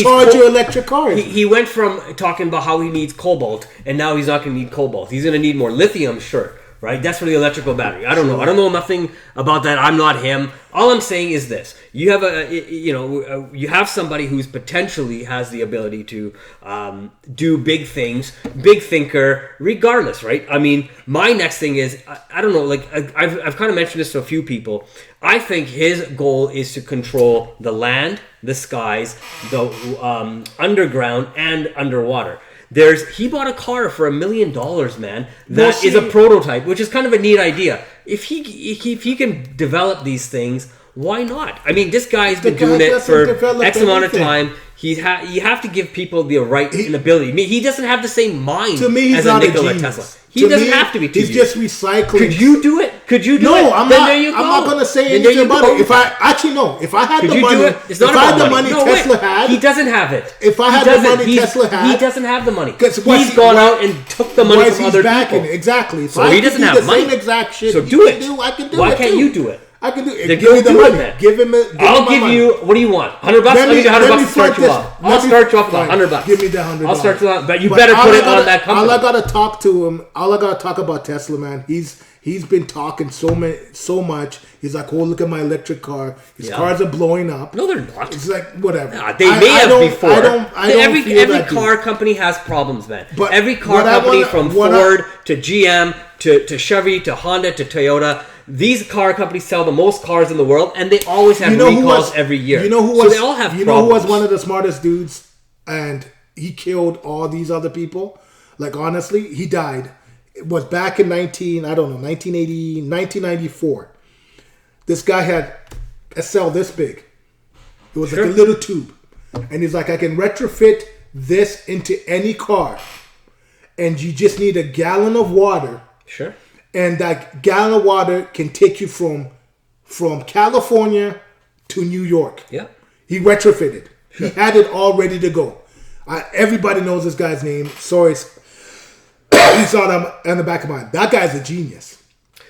charge your electric cars. He went from talking about how he needs cobalt, and now he's not going to need cobalt. He's going to need more lithium, sure. Right, that's for the electrical battery. I don't know. I don't know nothing about that. I'm not him. All I'm saying is this: you have you have somebody who's potentially has the ability to do big things, big thinker, regardless. Right? I mean, my next thing is I don't know. Like I've kind of mentioned this to a few people. I think his goal is to control the land, the skies, the underground, and underwater. He bought a car for $1 million, man. That is a prototype, which is kind of a neat idea. If he can develop these things, why not? I mean, this guy's been doing it for X amount of time. You have to give people the right and ability. I mean, he doesn't have the same mind to me, he's as not a Nikola Tesla. He doesn't have to be. He's just recycling. Could you do it? Could you do it? No, I'm not going to say anything about it. If I had the money, if I had the money Tesla had, he doesn't have it. If I had the money Tesla had, he doesn't have the money. He's gone out and took the money from other people. Exactly. So he doesn't have money. Same exact shit. So do it. I can do it. Why can't you do it? I can do it. Then give me the money. Give him. I'll give you. What do you want? $100? I'll give you $100 to start you off. I'll start you off with $100. Give me the $100. I'll start you off, but you better put it on that company. All I gotta talk to him. All I gotta talk about Tesla, man. He's been talking so much. He's like, oh, look at my electric car. His cars are blowing up. No, they're not. It's like whatever. They may have before. Every that car company has problems, man. But every car company from Ford to GM to Chevy to Honda to Toyota. These car companies sell the most cars in the world, and they always have recalls every year. You know who so they all have problems. Know who was one of the smartest dudes, and he killed all these other people? Like, honestly, he died. It was back in 1994. This guy had a cell this big. It was like a little tube. And he's like, I can retrofit this into any car. And you just need a gallon of water. Sure. And that gallon of water can take you from California to New York. Yeah. He retrofitted. Sure. He had it all ready to go. Everybody knows this guy's name. Sorry. It's on the back of my mind. That guy's a genius.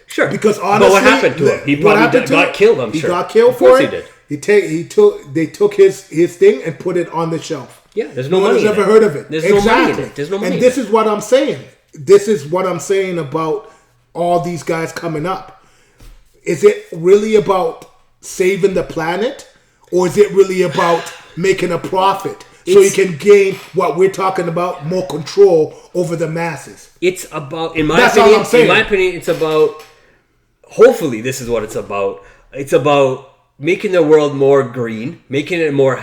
Sure. Because honestly, but what happened to him? He probably got killed, I'm sure. He got killed for it. He did. They took his thing and put it on the shelf. Yeah, there's no money in it. Nobody's ever heard of it. There's no money in it. There's no money. And this is what I'm saying. This is what I'm saying about all these guys coming up. Is it really about saving the planet, or is it really about making a profit so you can gain what we're talking about, more control over the masses? It's about, in my opinion, it's about, hopefully this is what it's about. It's about making the world more green, making it more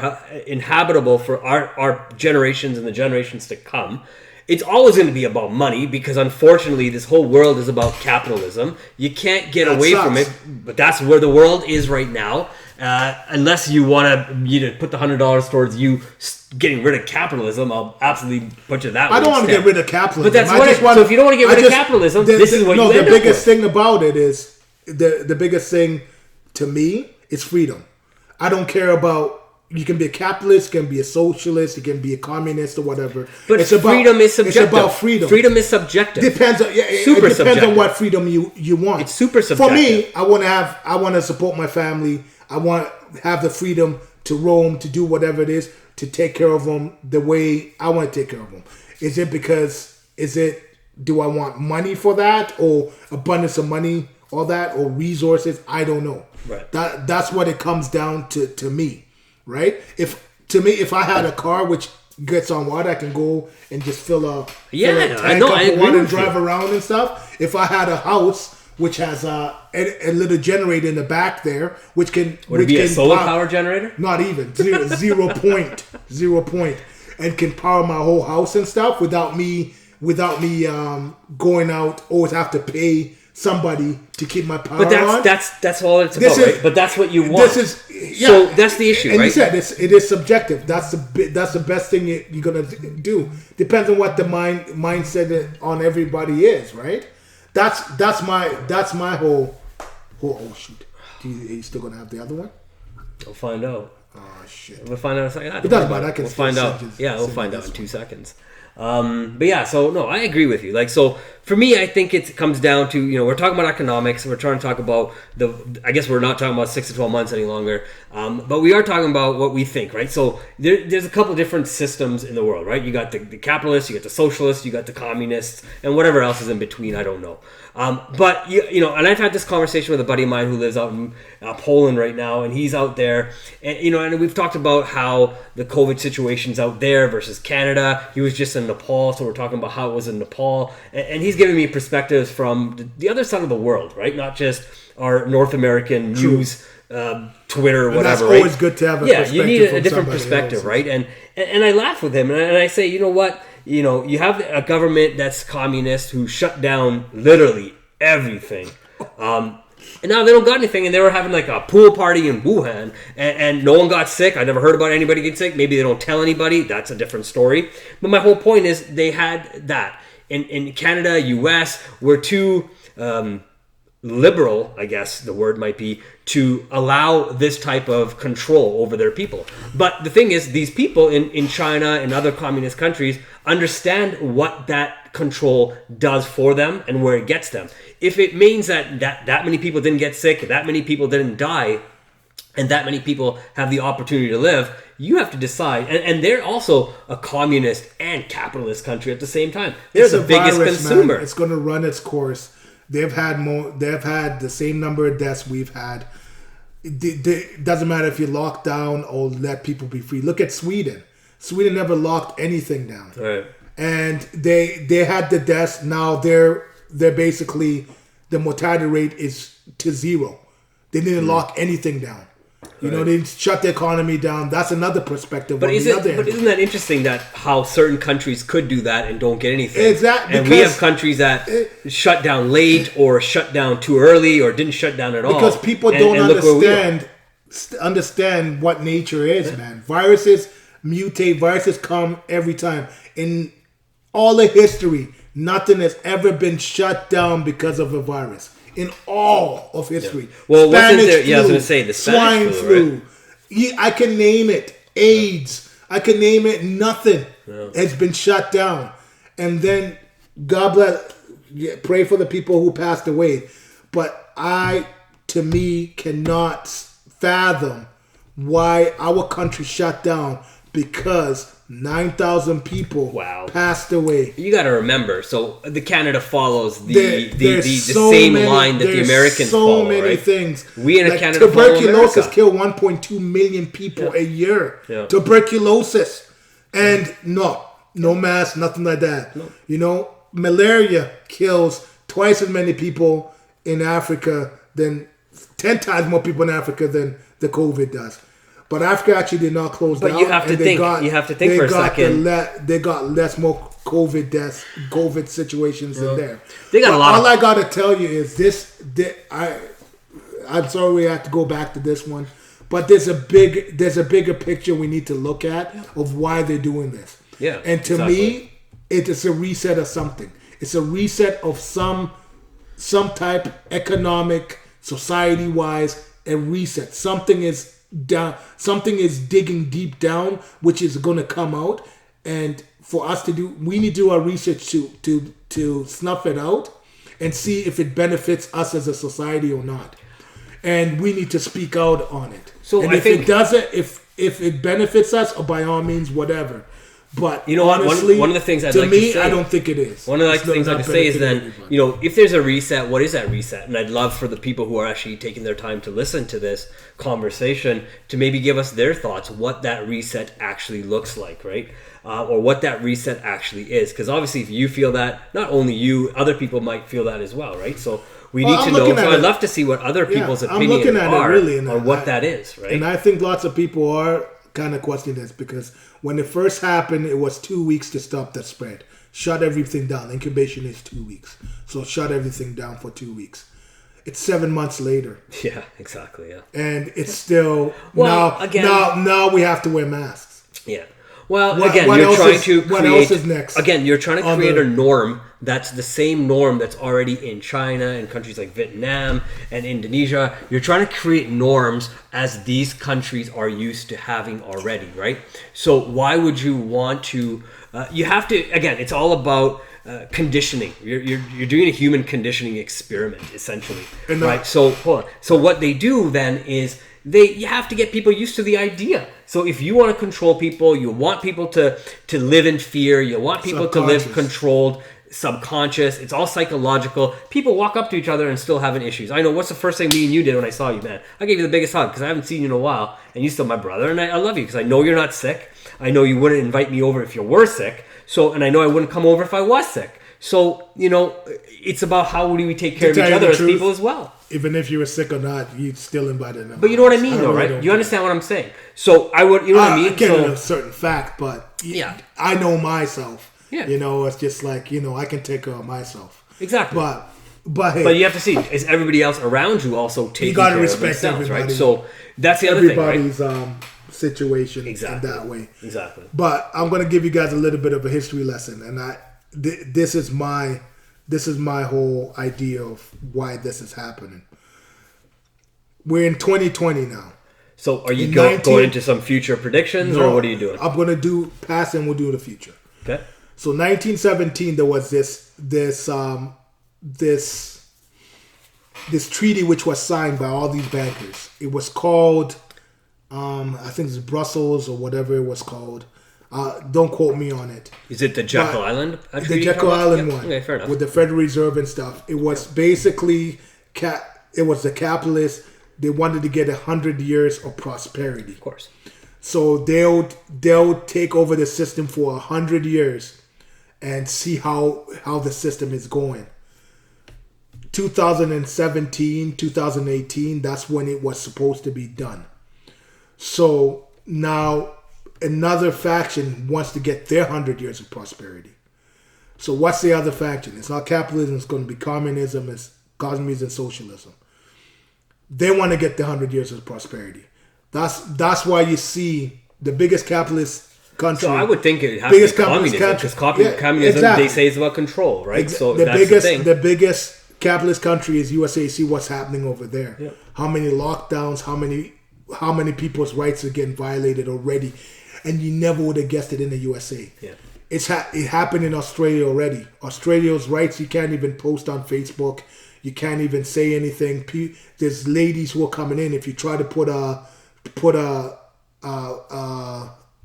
inhabitable for our generations and the generations to come. It's always going to be about money because, unfortunately, this whole world is about capitalism. You can't get away from it, but that's where the world is right now. Unless you want to put the $100 towards you getting rid of capitalism, I'll absolutely put you that way. I don't want to get rid of capitalism. But that's so if you don't want to get rid of capitalism, this is what you end up with. No, the biggest thing about it is, the biggest thing to me is freedom. I don't care about... You can be a capitalist, you can be a socialist, you can be a communist or whatever. But freedom is subjective. It's about freedom. Freedom is subjective. Depends on it depends on what freedom you want. It's super subjective. For me, I want to support my family. I want to have the freedom to roam, to do whatever it is, to take care of them the way I want to take care of them. Do I want money for that, or abundance of money, all that, or resources? I don't know. Right. That's what it comes down to me. Right? If I had a car which gets on water, I can go and just fill a tank of water and drive around and stuff. If I had a house which has a little generator in the back there, which can be a solar power generator? Not even 0 point, and can power my whole house and stuff without me going out, always have to pay somebody to keep my power on. That's all it's about, right? But that's what you want. So that's the issue, and right? You said it is subjective. That's the best thing you're gonna do. Depends on what the mindset on everybody is, right? That's my whole. Oh shoot! Are you still gonna have the other one? I'll find out. Oh shit! We'll find out in a second. It doesn't matter. I can We'll find out. Yeah, we'll find out in 2 seconds. But yeah, so no, I agree with you. Like, so for me, I think it comes down to, we're talking about economics. We're trying to talk about I guess we're not talking about 6 to 12 months any longer. But we are talking about what we think, right? So there's a couple different systems in the world, right? You got the capitalists, you got the socialists, you got the communists, and whatever else is in between, I don't know. But and I've had this conversation with a buddy of mine who lives out in Poland right now, and he's out there, and and we've talked about how the COVID situation's out there versus Canada. He was just in Nepal, so we're talking about how it was in Nepal, and he's giving me perspectives from the other side of the world, right? Not just our North American news, Twitter, and whatever. That's right? always good to have a perspective. You need a different somebody perspective, else. right? And I laugh with him, and I say, you know what? You have a government that's communist who shut down literally everything. And now they don't got anything, and they were having like a pool party in Wuhan, and no one got sick. I never heard about anybody get sick. Maybe they don't tell anybody. That's a different story. But my whole point is they had that. In Canada, US, we're too liberal, I guess the word might be, to allow this type of control over their people. But the thing is, these people in China and other communist countries understand what that control does for them and where it gets them. If it means that many people didn't get sick, that many people didn't die, and that many people have the opportunity to live, you have to decide. And they're also a communist and capitalist country at the same time. They're the biggest consumer. Man. It's going to run its course. They've had the same number of deaths we've had. It doesn't matter if you lock down or let people be free. Look at Sweden. Sweden never locked anything down. Right. And they had the deaths. Now they're basically, the mortality rate is to zero. They didn't lock anything down. They didn't shut the economy down. That's another perspective. But isn't that interesting that how certain countries could do that and don't get anything? Exactly. And we have countries that shut down late or shut down too early or didn't shut down at all. Because people don't understand what nature is, man. Viruses mutate. Viruses come every time. In all of history, nothing has ever been shut down because of a virus. In all of history. Yeah. Well, Spanish wasn't there? flu, I was going to say the swine Spanish flu. right? Yeah, I can name it. AIDS. I can name it. Nothing has been shut down. And then God bless. Pray for the people who passed away. But to me, cannot fathom why our country shut down because 9,000 people passed away. You got to remember, so the Canada follows the same line that the Americans follow, right? So many things. We in Canada tuberculosis kill 1.2 million people a year. Yeah. Tuberculosis. And no mask, nothing like that. No. Malaria kills twice as many people in Africa 10 times more people in Africa than the COVID does. But Africa actually did not close down. But you have to think. You have to think for a second. They got less more COVID deaths, COVID situations in there. They got a lot. All I got to tell you is this. I'm sorry we have to go back to this one, but there's a bigger picture we need to look at of why they're doing this. Yeah. And to me, it is a reset of something. It's a reset of some type, economic, society-wise, a reset. Something is down. Something is digging deep down, which is going to come out. And for us to do, we need to do our research to snuff it out and see if it benefits us as a society or not. And we need to speak out on it. So and if it doesn't, if it benefits us, or by all means, whatever. But honestly, one of the things to me, I don't think it is. One of the things I'd say is then, if there's a reset, what is that reset? And I'd love for the people who are actually taking their time to listen to this conversation to maybe give us their thoughts, what that reset actually looks like, right? Or what that reset actually is. Because obviously, if you feel that, not only you, other people might feel that as well, right? So we need to know. So I'd love to see what other people's opinions are on what that is, right? And I think lots of people are kind of questioning this because when it first happened, it was 2 weeks to stop the spread. Shut everything down. Incubation is 2 weeks. So shut everything down for 2 weeks. It's 7 months later. Yeah, exactly. Yeah. And it's still now we have to wear masks. Yeah. Well, What- again, what you're else trying is- to what create. else is next Again, you're trying to on create the- a norm that's the same norm that's already in China and countries like Vietnam and Indonesia. You're trying to create norms as these countries are used to having already, right? So why would you want to? You have to. Again, it's all about. Conditioning. You're doing a human conditioning experiment essentially, right? So hold on. So what they do then is you have to get people used to the idea. So if you want to control people, you want people to live in fear, you want people to live controlled, subconscious. It's all psychological. People walk up to each other and still having issues. I know. What's the first thing me and you did when I saw you, man? I gave you the biggest hug because I haven't seen you in a while, and you're still my brother, and I love you because I know you're not sick. I know you wouldn't invite me over if you were sick. So, and I know I wouldn't come over if I was sick. So, it's about how do we take care of each other as people as well. Even if you were sick or not, you'd still invited them. But you know what I mean, though, right? You understand what I'm saying? So I would, you know what I mean? I get a certain fact, but yeah, I know myself. Yeah. It's just like, I can take care of myself. Exactly. But hey, but you have to see, is everybody else around you also taking care of themselves, right? So that's the other thing, right? Everybody's situation in that way. Exactly. But I'm going to give you guys a little bit of a history lesson, and this is my whole idea of why this is happening. We're in 2020 now. So are you going into some future predictions, or what are you doing? I'm going to do past and we'll do the future. Okay. So 1917, there was this treaty which was signed by all these bankers. It was called, I think it's Brussels or whatever it was called. Don't quote me on it. Is it the Jekyll Island? The Jekyll Island one. Okay, fair enough. With the Federal Reserve and stuff. It was basically, it was the capitalists. They wanted to get 100 years of prosperity. Of course. So they'll take over the system for 100 years and see how the system is going. 2017, 2018, that's when it was supposed to be done. So now another faction wants to get their 100 years of prosperity. So what's the other faction? It's not capitalism, it's going to be communism, it's communism and socialism. They want to get the 100 years of prosperity. That's why you see the biggest capitalist country. So I would think it would have to be communism, because communism, exactly. They say, is about control, right? So the biggest capitalist country is USA. See what's happening over there. Yep. How many lockdowns, how many people's rights are getting violated already, and you never would have guessed it in the USA. Yeah. It happened in Australia already. Australia's rights, you can't even post on Facebook. You can't even say anything. There's ladies who are coming in. If you try to put a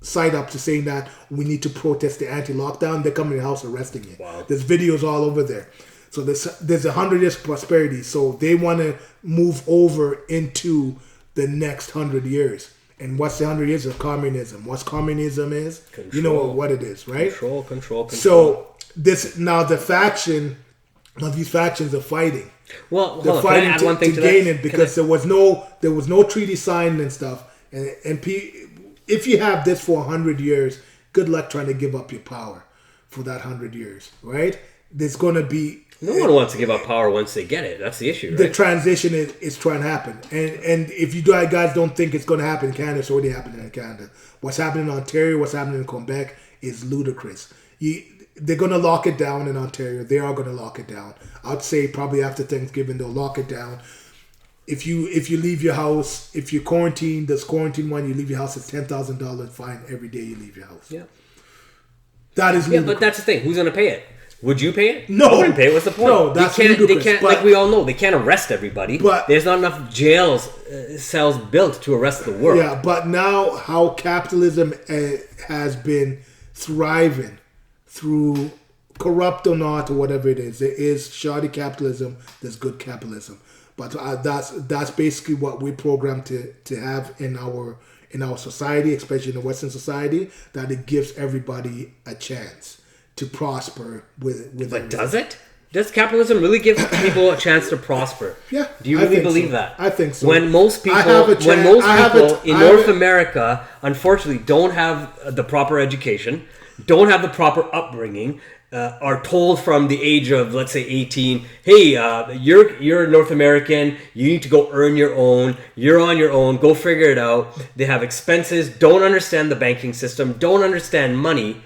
site up to saying that we need to protest the anti-lockdown, they're coming in the house arresting you. Wow. There's videos all over there. So there's 100 years of prosperity. So they want to move over into the next 100 years. And what's the 100 years of communism? What's communism is? Control. You know what it is, right? Control. So these factions are fighting. Well, they're fighting to gain it because there was no treaty signed and stuff. And if you have this for 100 years, good luck trying to give up your power for that 100 years, right? There's going to be... No one wants to give up power once they get it. That's the issue, right? The transition is trying to happen. And if you guys don't think it's going to happen in Canada, it's already happening in Canada. What's happening in Ontario, what's happening in Quebec is ludicrous. They're going to lock it down in Ontario. They are going to lock it down. I'd say probably after Thanksgiving, they'll lock it down. If you leave your house, if you're quarantined, there's quarantine one, you leave your house, it's $10,000 fine every day you leave your house. Yeah. That is ludicrous. Yeah, but that's the thing. Who's going to pay it? Would you pay it? No. I wouldn't pay it. What's the point? No, that's ludicrous. They can't, like we all know, they can't arrest everybody. But there's not enough cells built to arrest the world. Yeah, but now how capitalism has been thriving through corrupt or not or whatever it is. There is shoddy capitalism, there's good capitalism. But that's basically what we programmed to have in our society, especially in the Western society, that it gives everybody a chance to prosper with But does it? Does capitalism really give people a chance to prosper? Yeah. Do you really believe that? I think so. When most people in North America, unfortunately, don't have the proper education, don't have the proper upbringing, are told from the age of, let's say, 18, hey, you're North American, you need to go earn your own, you're on your own, go figure it out. They have expenses, don't understand the banking system, don't understand money,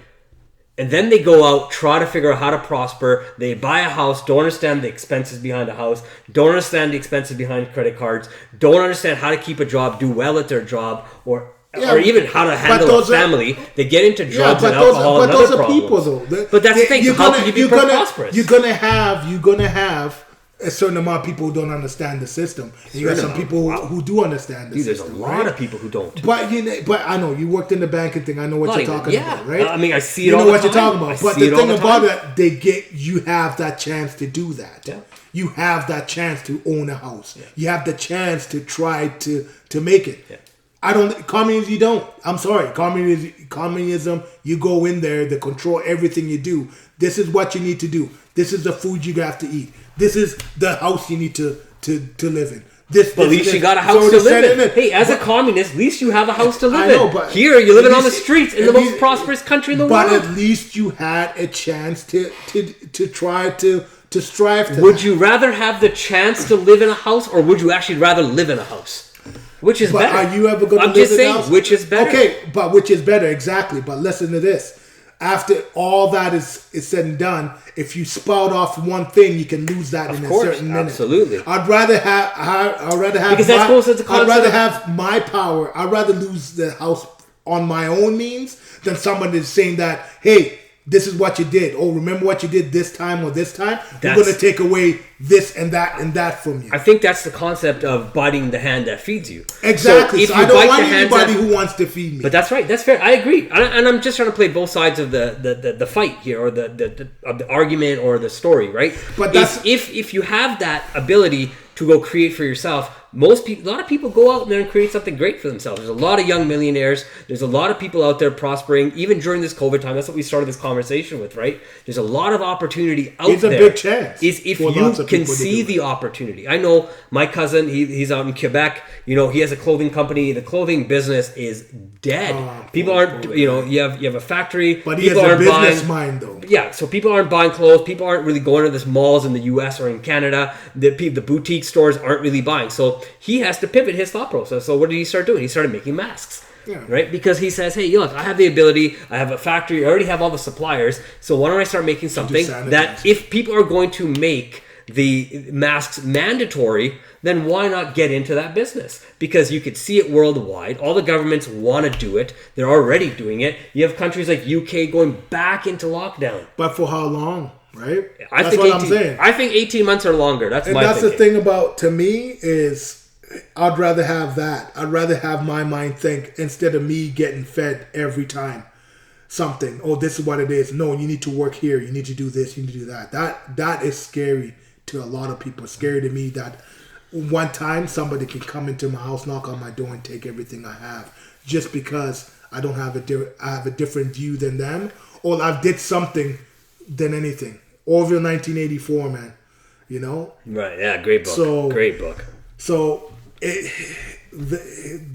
and then they go out, try to figure out how to prosper. They buy a house, don't understand the expenses behind a house, don't understand the expenses behind credit cards, don't understand how to keep a job, do well at their job, or even how to handle a family. They get into drugs and alcohol and other problems. People, though. But that's the thing. How can you be prosperous? You're gonna have a certain amount of people who don't understand the system. You got some people who do understand the system. There's a lot of people who don't. But I know you worked in the banking thing. I know what you're talking about, right? I mean, I see it all the time. You know what you're talking about. But the thing about it, you have that chance to do that. Yeah. You have that chance to own a house. Yeah. You have the chance to try to make it. Yeah. Communism, you don't. I'm sorry. Communism, you go in there, they control everything you do. This is what you need to do. This is the food you have to eat. This is the house you need to live in. But at least you got a house to live in. Hey, as a communist, at least you have a house to live in. But here, you're living on the streets in the most prosperous country in the world. But at least you had a chance to try to strive to Would you rather have the chance to live in a house, or would you actually rather live in a house? Which is better? Are you ever going to live in a house? I'm just saying, which is better? Okay, but which is better, exactly. But listen to this. After all that is said and done, if you spout off one thing, you can lose that in a certain minute. Absolutely. I'd rather have because that goes into the concept. I'd rather have my power. I'd rather lose the house on my own means than someone that's saying that, hey, this is what you did. Oh, remember what you did this time or this time? We're going to take away this and that from you. I think that's the concept of biting the hand that feeds you. Exactly. So I don't want anybody who wants to feed me. But that's right. That's fair. I agree. And I'm just trying to play both sides of the fight here, or the argument or the story, right? But that's, if you have that ability to go create for yourself, a lot of people go out there and create something great for themselves. There's a lot of young millionaires. There's a lot of people out there prospering, even during this COVID time. That's what we started this conversation with, right? There's a lot of opportunity out there. It's a big chance. If you can see the opportunity. I know my cousin, he's out in Quebec. He has a clothing company. The clothing business is dead. People aren't, you have a factory. But he has a business mind, though. Yeah, so people aren't buying clothes. People aren't really going to this malls in the U.S. or in Canada. The boutique stores aren't really buying. So he has to pivot his thought process. So what did he start doing? He started making masks. Yeah. Right? Because he says, hey, look, I have the ability, I have a factory, I already have all the suppliers, so why don't I start making something that if people are going to make the masks mandatory, then why not get into that business? Because you could see it worldwide. All the governments want to do it. They're already doing it. You have countries like UK going back into lockdown. But for how long? Right? That's what I'm saying. I think 18 months or longer. That's the thing about, to me, is I'd rather have that. I'd rather have my mind think instead of me getting fed every time something. Oh, this is what it is. No, you need to work here. You need to do this. You need to do that. That is scary to a lot of people. It's scary to me that one time somebody can come into my house, knock on my door, and take everything I have just because I don't have I have a different view than them, or I've did something than anything. Orville 1984, man. Right? Yeah, great book. Great book. So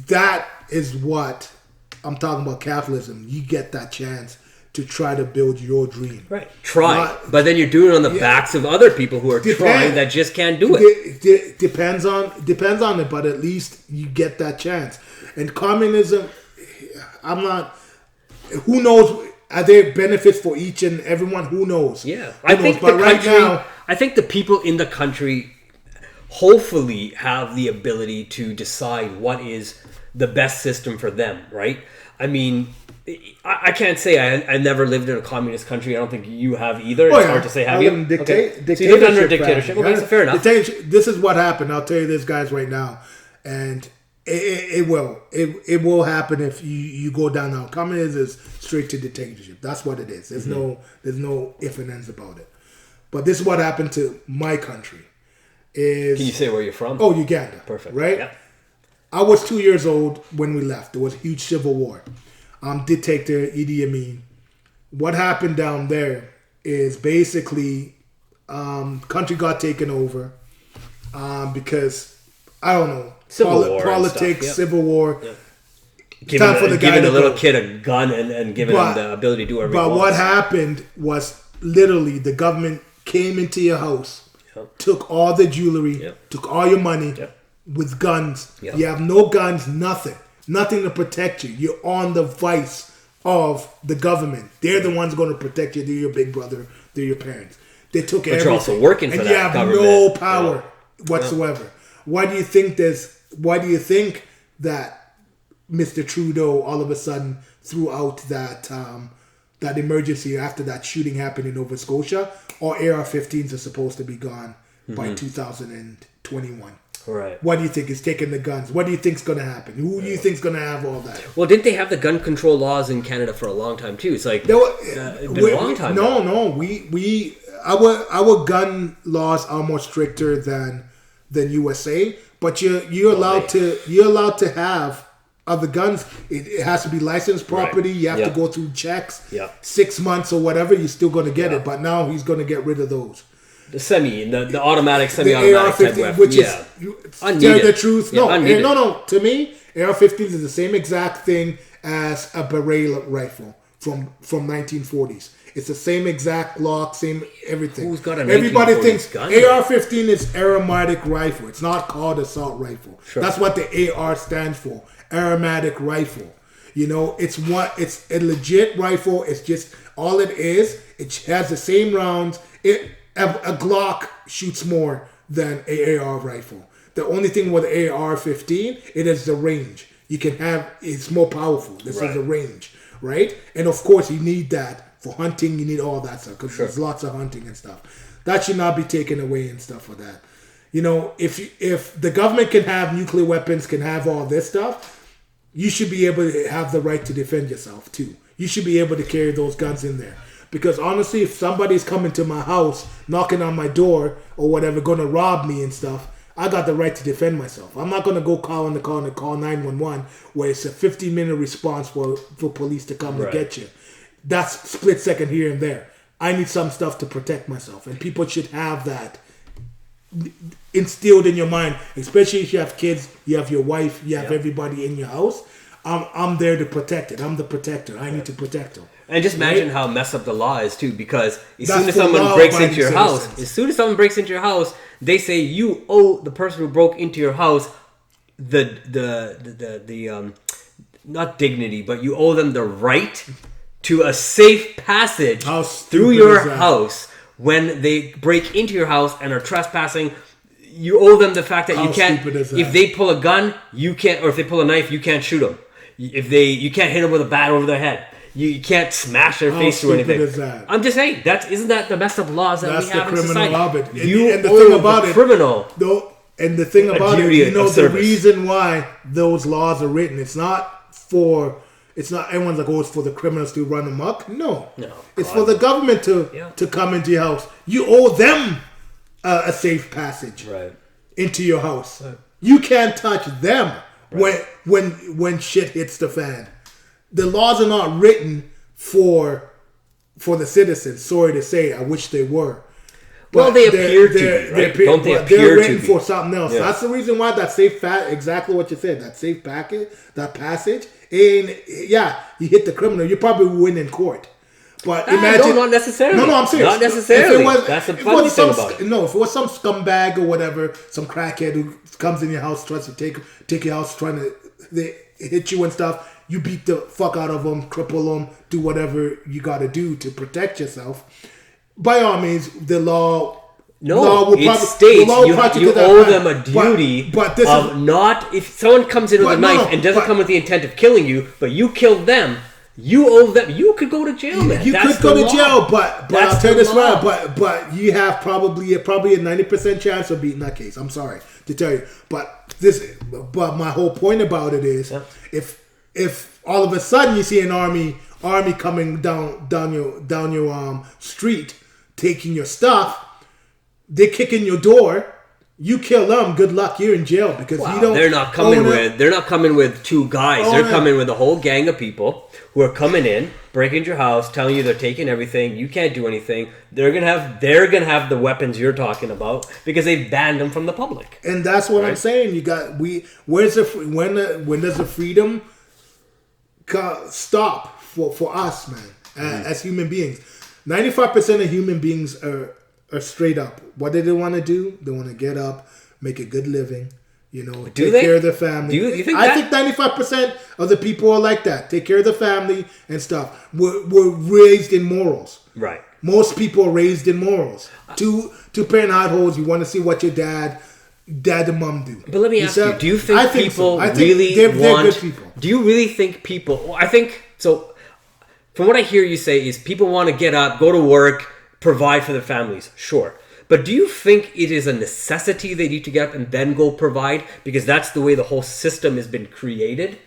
that is what I'm talking about. Capitalism. You get that chance to try to build your dream. Right. But then you're doing it on the backs of other people who are trying that just can't do it. Depends on it, but at least you get that chance. And communism, who knows? Are there benefits for each and everyone? Who knows? Yeah. I think the people in the country hopefully have the ability to decide what is the best system for them, right? I mean, I can't say I never lived in a communist country. I don't think you have either. It's hard to say, have you? Okay. So you lived under a dictatorship. Okay, so fair enough. This is what happened. I'll tell you this, guys, right now. And it will happen if you go down now. Communism is straight to dictatorship. That's what it is. There's no if and ands about it. But this is what happened to my country. Can you say where you're from? Oh, Uganda. Perfect. Right? Yeah. I was 2 years old when we left. There was a huge civil war. Dictator Idi Amin. What happened down there is basically country got taken over because, I don't know, politics, civil war. Yep. Giving a little kid a gun and giving him the ability to do everything. But what happened was literally the government came into your house, took all the jewelry, took all your money with guns. You have no guns, nothing to protect you. You're on the vice of the government. They're the ones going to protect you. They're your big brother. They're your parents. They took everything. But you're also working for that government. And you have no power whatsoever. Why do you think that Mr. Trudeau all of a sudden threw out that emergency after that shooting happened in Nova Scotia? All AR-15s are supposed to be gone by 2021. Right. What do you think is taking the guns? What do you think's going to happen? Who do you think's going to have all that? Well, didn't they have the gun control laws in Canada for a long time too? It's like it's been a long time. No. Our gun laws are more stricter than USA, but you're allowed to have other guns. It has to be licensed property. Right. You have to go through checks. 6 months or whatever, you're still going to get it. But now he's going to get rid of those. The automatic, semi-automatic type weapon, which is tell the truth. No. To me, AR-15s is the same exact thing as a beret rifle from 1940s. It's the same exact lock, same everything. Who's got a 1940s Everybody thinks gun? AR-15 is aromatic rifle. It's not called assault rifle. Sure. That's what the AR stands for. Aromatic rifle. It's a legit rifle. It's just all it is. It has the same rounds. A Glock shoots more than an AR rifle. The only thing with AR-15, it is the range. It's more powerful. This is the range, right? And of course, you need that for hunting. You need all that stuff because there's lots of hunting and stuff. That should not be taken away and stuff like that. If the government can have nuclear weapons, can have all this stuff, you should be able to have the right to defend yourself too. You should be able to carry those guns in there. Because honestly, if somebody's coming to my house, knocking on my door or whatever, going to rob me and stuff, I got the right to defend myself. I'm not going to go call 911 where it's a 15-minute response for police to come and get you. That's split second here and there. I need some stuff to protect myself. And people should have that instilled in your mind, especially if you have kids, you have your wife, you have everybody in your house. I'm there to protect it. I'm the protector. I need to protect them. And just imagine how messed up the law is too, because as soon as someone breaks into your house, they say you owe the person who broke into your house the not dignity, but you owe them the right to a safe passage through your house when they break into your house and are trespassing. You owe them the fact that you can't. If they pull a gun, you can't, or if they pull a knife, you can't shoot them. You can't hit them with a bat over their head. You can't smash their face or anything. I'm just saying, isn't that the messed up laws that we have in society? That's the criminal law. And the thing about it, criminal. And the thing about it, the reason why those laws are written, it's not everyone's like, it's for the criminals to run amok. No, it's for the government to come into your house. You owe them a safe passage into your house. Right. You can't touch them when shit hits the fan. The laws are not written for the citizens. Sorry to say, I wish they were. Well, they appear to be, right? Don't they appear to be? They're written for something else. Yeah. That's the reason why that safe exactly what you said, that safe packet, that passage, and you hit the criminal, you probably win in court. But imagine, not necessarily. No, I'm serious. Not necessarily. That's the funny thing about it. No, if it was some scumbag or whatever, some crackhead who comes in your house, tries to take your house, trying to hit you and stuff, you beat the fuck out of them, cripple them, do whatever you got to do to protect yourself. By all means, the law. It states you owe them a duty of not. If someone comes in with a knife and doesn't come with the intent of killing you, but you killed them, you owe them. You could go to jail, man. You could go to jail, but I'll tell you this right. But you have probably a 90% chance of beating that case. I'm sorry to tell you, but my whole point about it is if all of a sudden you see an army coming down your street taking your stuff, they kick in your door, you kill them, good luck, you're in jail because you don't. They're not coming with two guys. They're coming with a whole gang of people who are coming in, breaking into your house, telling you they're taking everything. You can't do anything. They're gonna have the weapons you're talking about because they've banned them from the public. And that's what I'm saying. When does the freedom stop for us, man, as human beings? 95% of human beings are straight up. What do they want to do? They want to get up, make a good living, take care of their family. Do you think I think 95% of the people are like that. Take care of the family and stuff. We're raised in morals. Right. Most people are raised in morals. Two-parent households, you want to see what your dad and mom do. But let me ask you, do you think people so. really they're want... good people. Do you really think people... Well, I think... So, from what I hear you say is people want to get up, go to work, provide for their families. Sure. But do you think it is a necessity they need to get up and then go provide? Because that's the way the whole system has been created.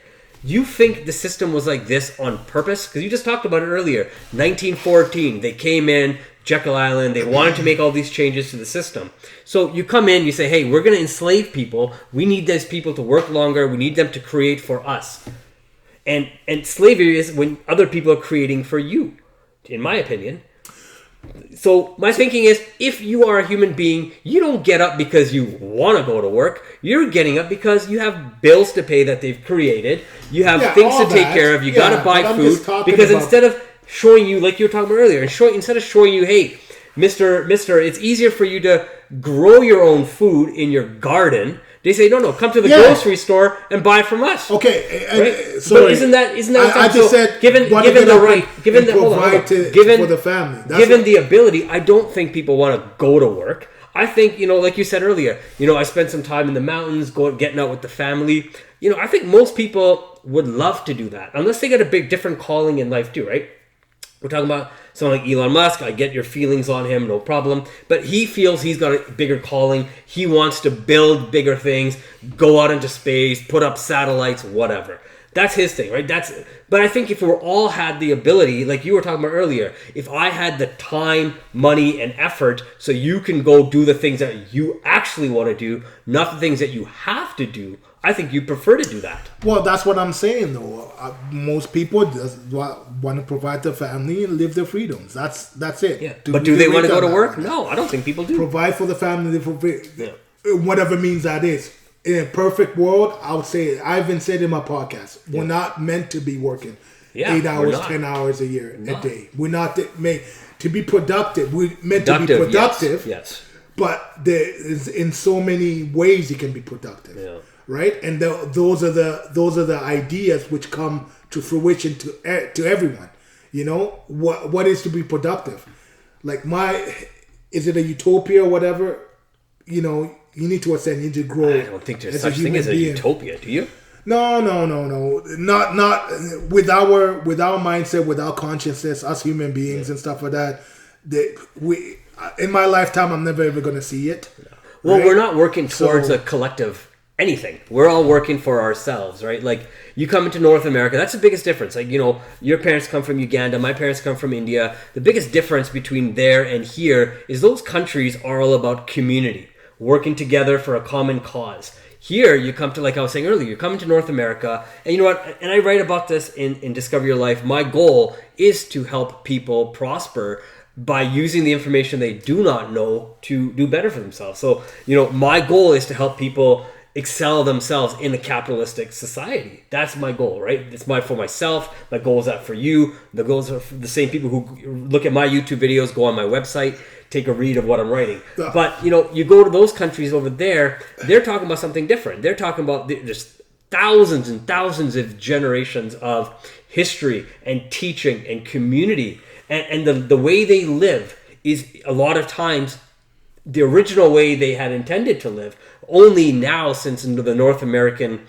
You think the system was like this on purpose? Because you just talked about it earlier. 1914, they came in, Jekyll Island, they wanted to make all these changes to the system. So you come in, you say, hey, we're going to enslave people. We need those people to work longer. We need them to create for us. And slavery is when other people are creating for you, in my opinion. So my thinking is, if you are a human being, you don't get up because you want to go to work. You're getting up because you have bills to pay that they've created. You have things to take care of. You got to buy food. Because instead of showing you, like you were talking about earlier, instead of showing you, hey, Mister, it's easier for you to grow your own food in your garden. They say, no, come to the grocery store and buy from us. Okay, right? So isn't that I just said given the right, given the for the family, given the ability, I don't think people want to go to work. I think, like you said earlier, I spent some time in the mountains, getting out with the family. I think most people would love to do that, unless they get a different calling in life too, right? We're talking about someone like Elon Musk. I get your feelings on him, no problem. But he feels he's got a bigger calling. He wants to build bigger things, go out into space, put up satellites, whatever. That's his thing, right? But I think if we all had the ability, like you were talking about earlier, if I had the time, money, and effort so you can go do the things that you actually want to do, not the things that you have to do, I think you prefer to do that. Well, that's what I'm saying, though. Most people just want to provide their family and live their freedoms. That's it. Yeah. But do they want to go to work? No, I don't think people do. Provide for the family, whatever means that is. In a perfect world, I would say, I've been said in my podcast, we're not meant to be working 8 hours, 10 hours a day. We're not made to be productive. We're meant to be productive. Yes. But there is, in so many ways, you can be productive. Yeah. Right, and those are the ideas which come to fruition to everyone. What is to be productive? Like is it a utopia or whatever? You need to ascend. You need to grow. I don't think there's such thing as a utopia. Do you? No. Not with our mindset, with our consciousness, us human beings and stuff like that. We in my lifetime, I'm never ever going to see it. Well, right? We're not working towards a collective anything. We're all working for ourselves, right? Like, you come into North America, that's the biggest difference. Like, your parents come from Uganda, my parents come from India. The biggest difference between there and here is those countries are all about community, working together for a common cause. Here, you come to, like I was saying earlier, you're coming to North America, and you know what? And I write about this in Discover Your Life. My goal is to help people prosper by using the information they do not know to do better for themselves. So, my goal is to help people excel themselves in a capitalistic society. That's my goal, right? It's for myself. My goal is that for you. The goals are for the same people who look at my YouTube videos, go on my website, take a read of what I'm writing. But, you go to those countries over there, they're talking about something different. They're talking about just thousands and thousands of generations of history and teaching and community. And the way they live is a lot of times the original way they had intended to live. Only now, since the North American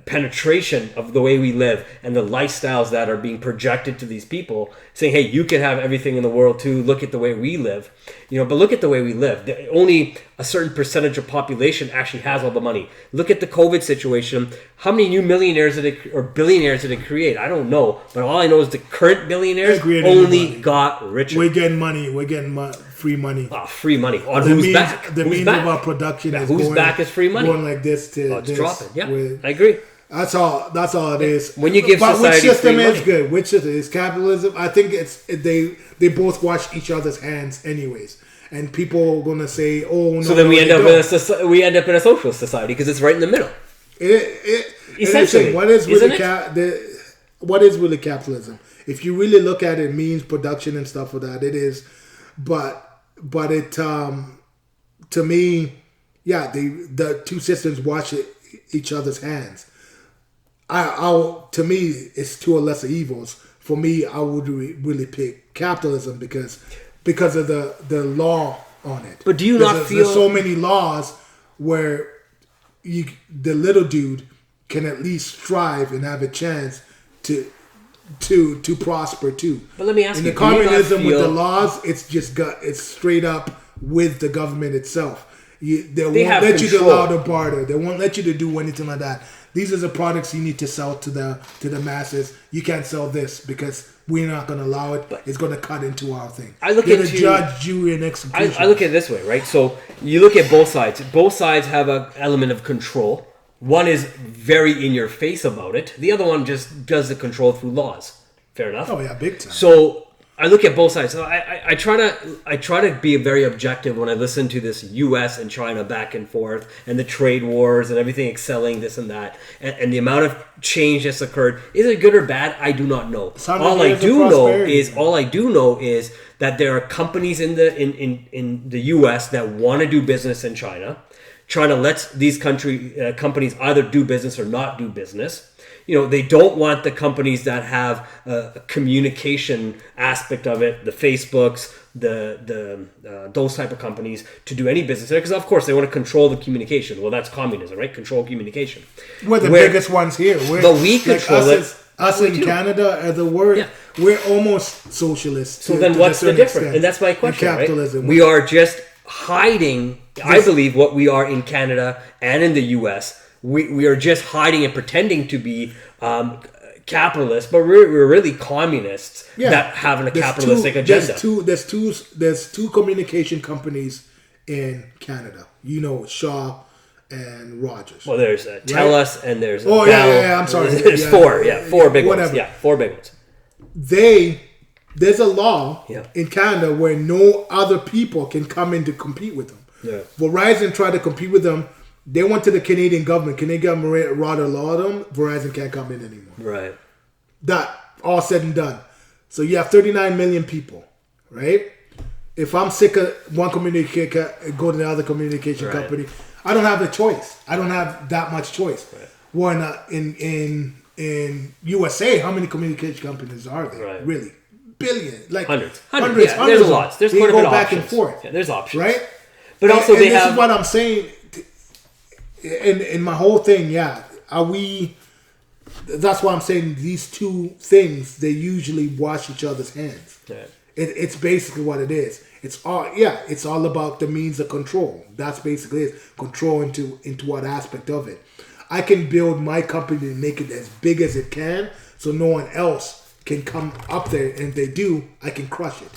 penetration of the way we live and the lifestyles that are being projected to these people, saying, hey, you can have everything in the world too, look at the way we live. But look at the way we live. Only a certain percentage of population actually has all the money. Look at the COVID situation. How many new millionaires or billionaires did it create? I don't know. But all I know is the current billionaires only got richer. We're getting money. Free money. Oh, free money. On whose back? The means of our production is whose back is free money? Going like this to it's dropping. Yeah, I agree. That's all it is. When you give society which system free is money. good? Which system is capitalism? I think they both wash each other's hands anyways. And people are gonna say, "Oh no." So then we end up in a socialist society because it's right in the middle. Essentially, what is really capitalism? If you really look at it, means production and stuff like that, it is. But it to me, yeah, the two systems wash each other's hands. To me, it's two or lesser evils. For me, I would really pick capitalism because of the law on it. But do you there's not feel there's so many laws where the little dude can at least strive and have a chance to prosper too. But let me ask in you, the communism do you not with feel, the laws, it's straight up with the government itself. They won't have let you control. allow to barter. They won't let you to do anything like that. These are the products you need to sell to the masses. You can't sell this because we're not going to allow it. It's going to cut into our thing. I look They're at the judge, jury, and execution. I look at it this way, right? So you look at both sides. Both sides have an element of control. One is very in your face about it. The other one just does the control through laws. Fair enough. Oh yeah, big time. So I look at both sides. So I try to be very objective when I listen to this U.S. and China back and forth and the trade wars and everything excelling this and that and the amount of change that's occurred. Is it good or bad? I do not know. All I do know is that there are companies in the U.S. that want to do business in China. China lets these companies either do business or not do business. They don't want the companies that have a communication aspect of it, the Facebooks, the those type of companies, to do any business there, because of course they want to control the communication. Well, that's communism, right? Control communication. We're the biggest ones here. But we control it. Us in Canada, we're almost socialist. So then what's the difference? And that's my question, right? We are just hiding, I believe, what we are in Canada and in the U.S., we are just hiding and pretending to be capitalists, but we're really communists that have a capitalistic agenda. There's two communication companies in Canada. Shaw and Rogers. Well, there's TELUS and there's Bell. Yeah. I'm sorry. There's four big ones. Yeah, four big ones. There's a law in Canada where no other people can come in to compete with them. Yeah. Verizon tried to compete with them. They went to the Canadian government. Canadian government rather law them. Verizon can't come in anymore. Right. That all said and done. So you have 39 million people, right? If I'm sick of one communication, go to the other communication company. I don't have the choice. I don't have that much choice. Right. Well, in USA, how many communication companies are there? Right. Really, billion, like hundreds. Hundreds. There's lots. There's quite a bit of back options. And forth. Yeah, there's options, right? But also this is what I'm saying. In my whole thing, are we? That's why I'm saying these two things, they usually wash each other's hands. Yeah. It's basically what it is. It's all about the means of control. That's basically it. Control into what aspect of it. I can build my company and make it as big as it can, so no one else can come up there, and if they do, I can crush it.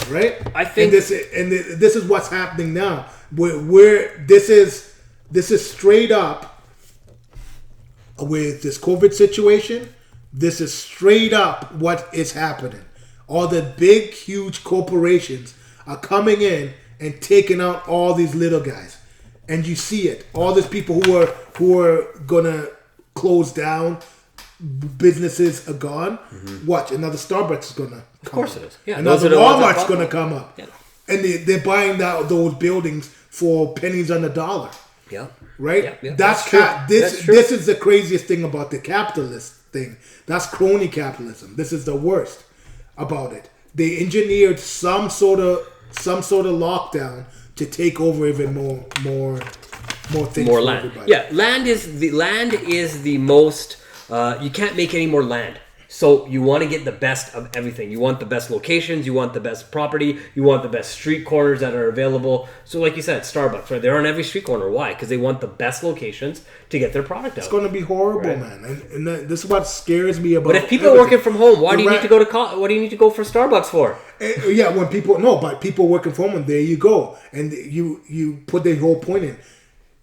Right? I think this is what's happening now. This is straight up with this COVID situation. This is straight up what is happening. All the big, huge corporations are coming in and taking out all these little guys, and you see it. All these people who are gonna close down, businesses are gone. Mm-hmm. Watch, another Starbucks is gonna. Of course it is. Yeah, another Walmart's gonna come up. Yeah. And they're buying those buildings for pennies on the dollar. Yeah. Right? Yeah. That's true. This is the craziest thing about the capitalist thing. That's crony capitalism. This is the worst about it. They engineered some sort of lockdown to take over even more things. More land. Everybody. Yeah, land is the most. You can't make any more land. So you want to get the best of everything. You want the best locations. You want the best property. You want the best street corners that are available. So like you said, Starbucks, right? They're on every street corner. Why? Because they want the best locations to get their product out. It's going to be horrible, right? Man. And this is what scares me about. But if people are working from home, why do you need to go to what do you need to go for Starbucks for? Yeah, when people working from home, there you go, and you put the whole point in.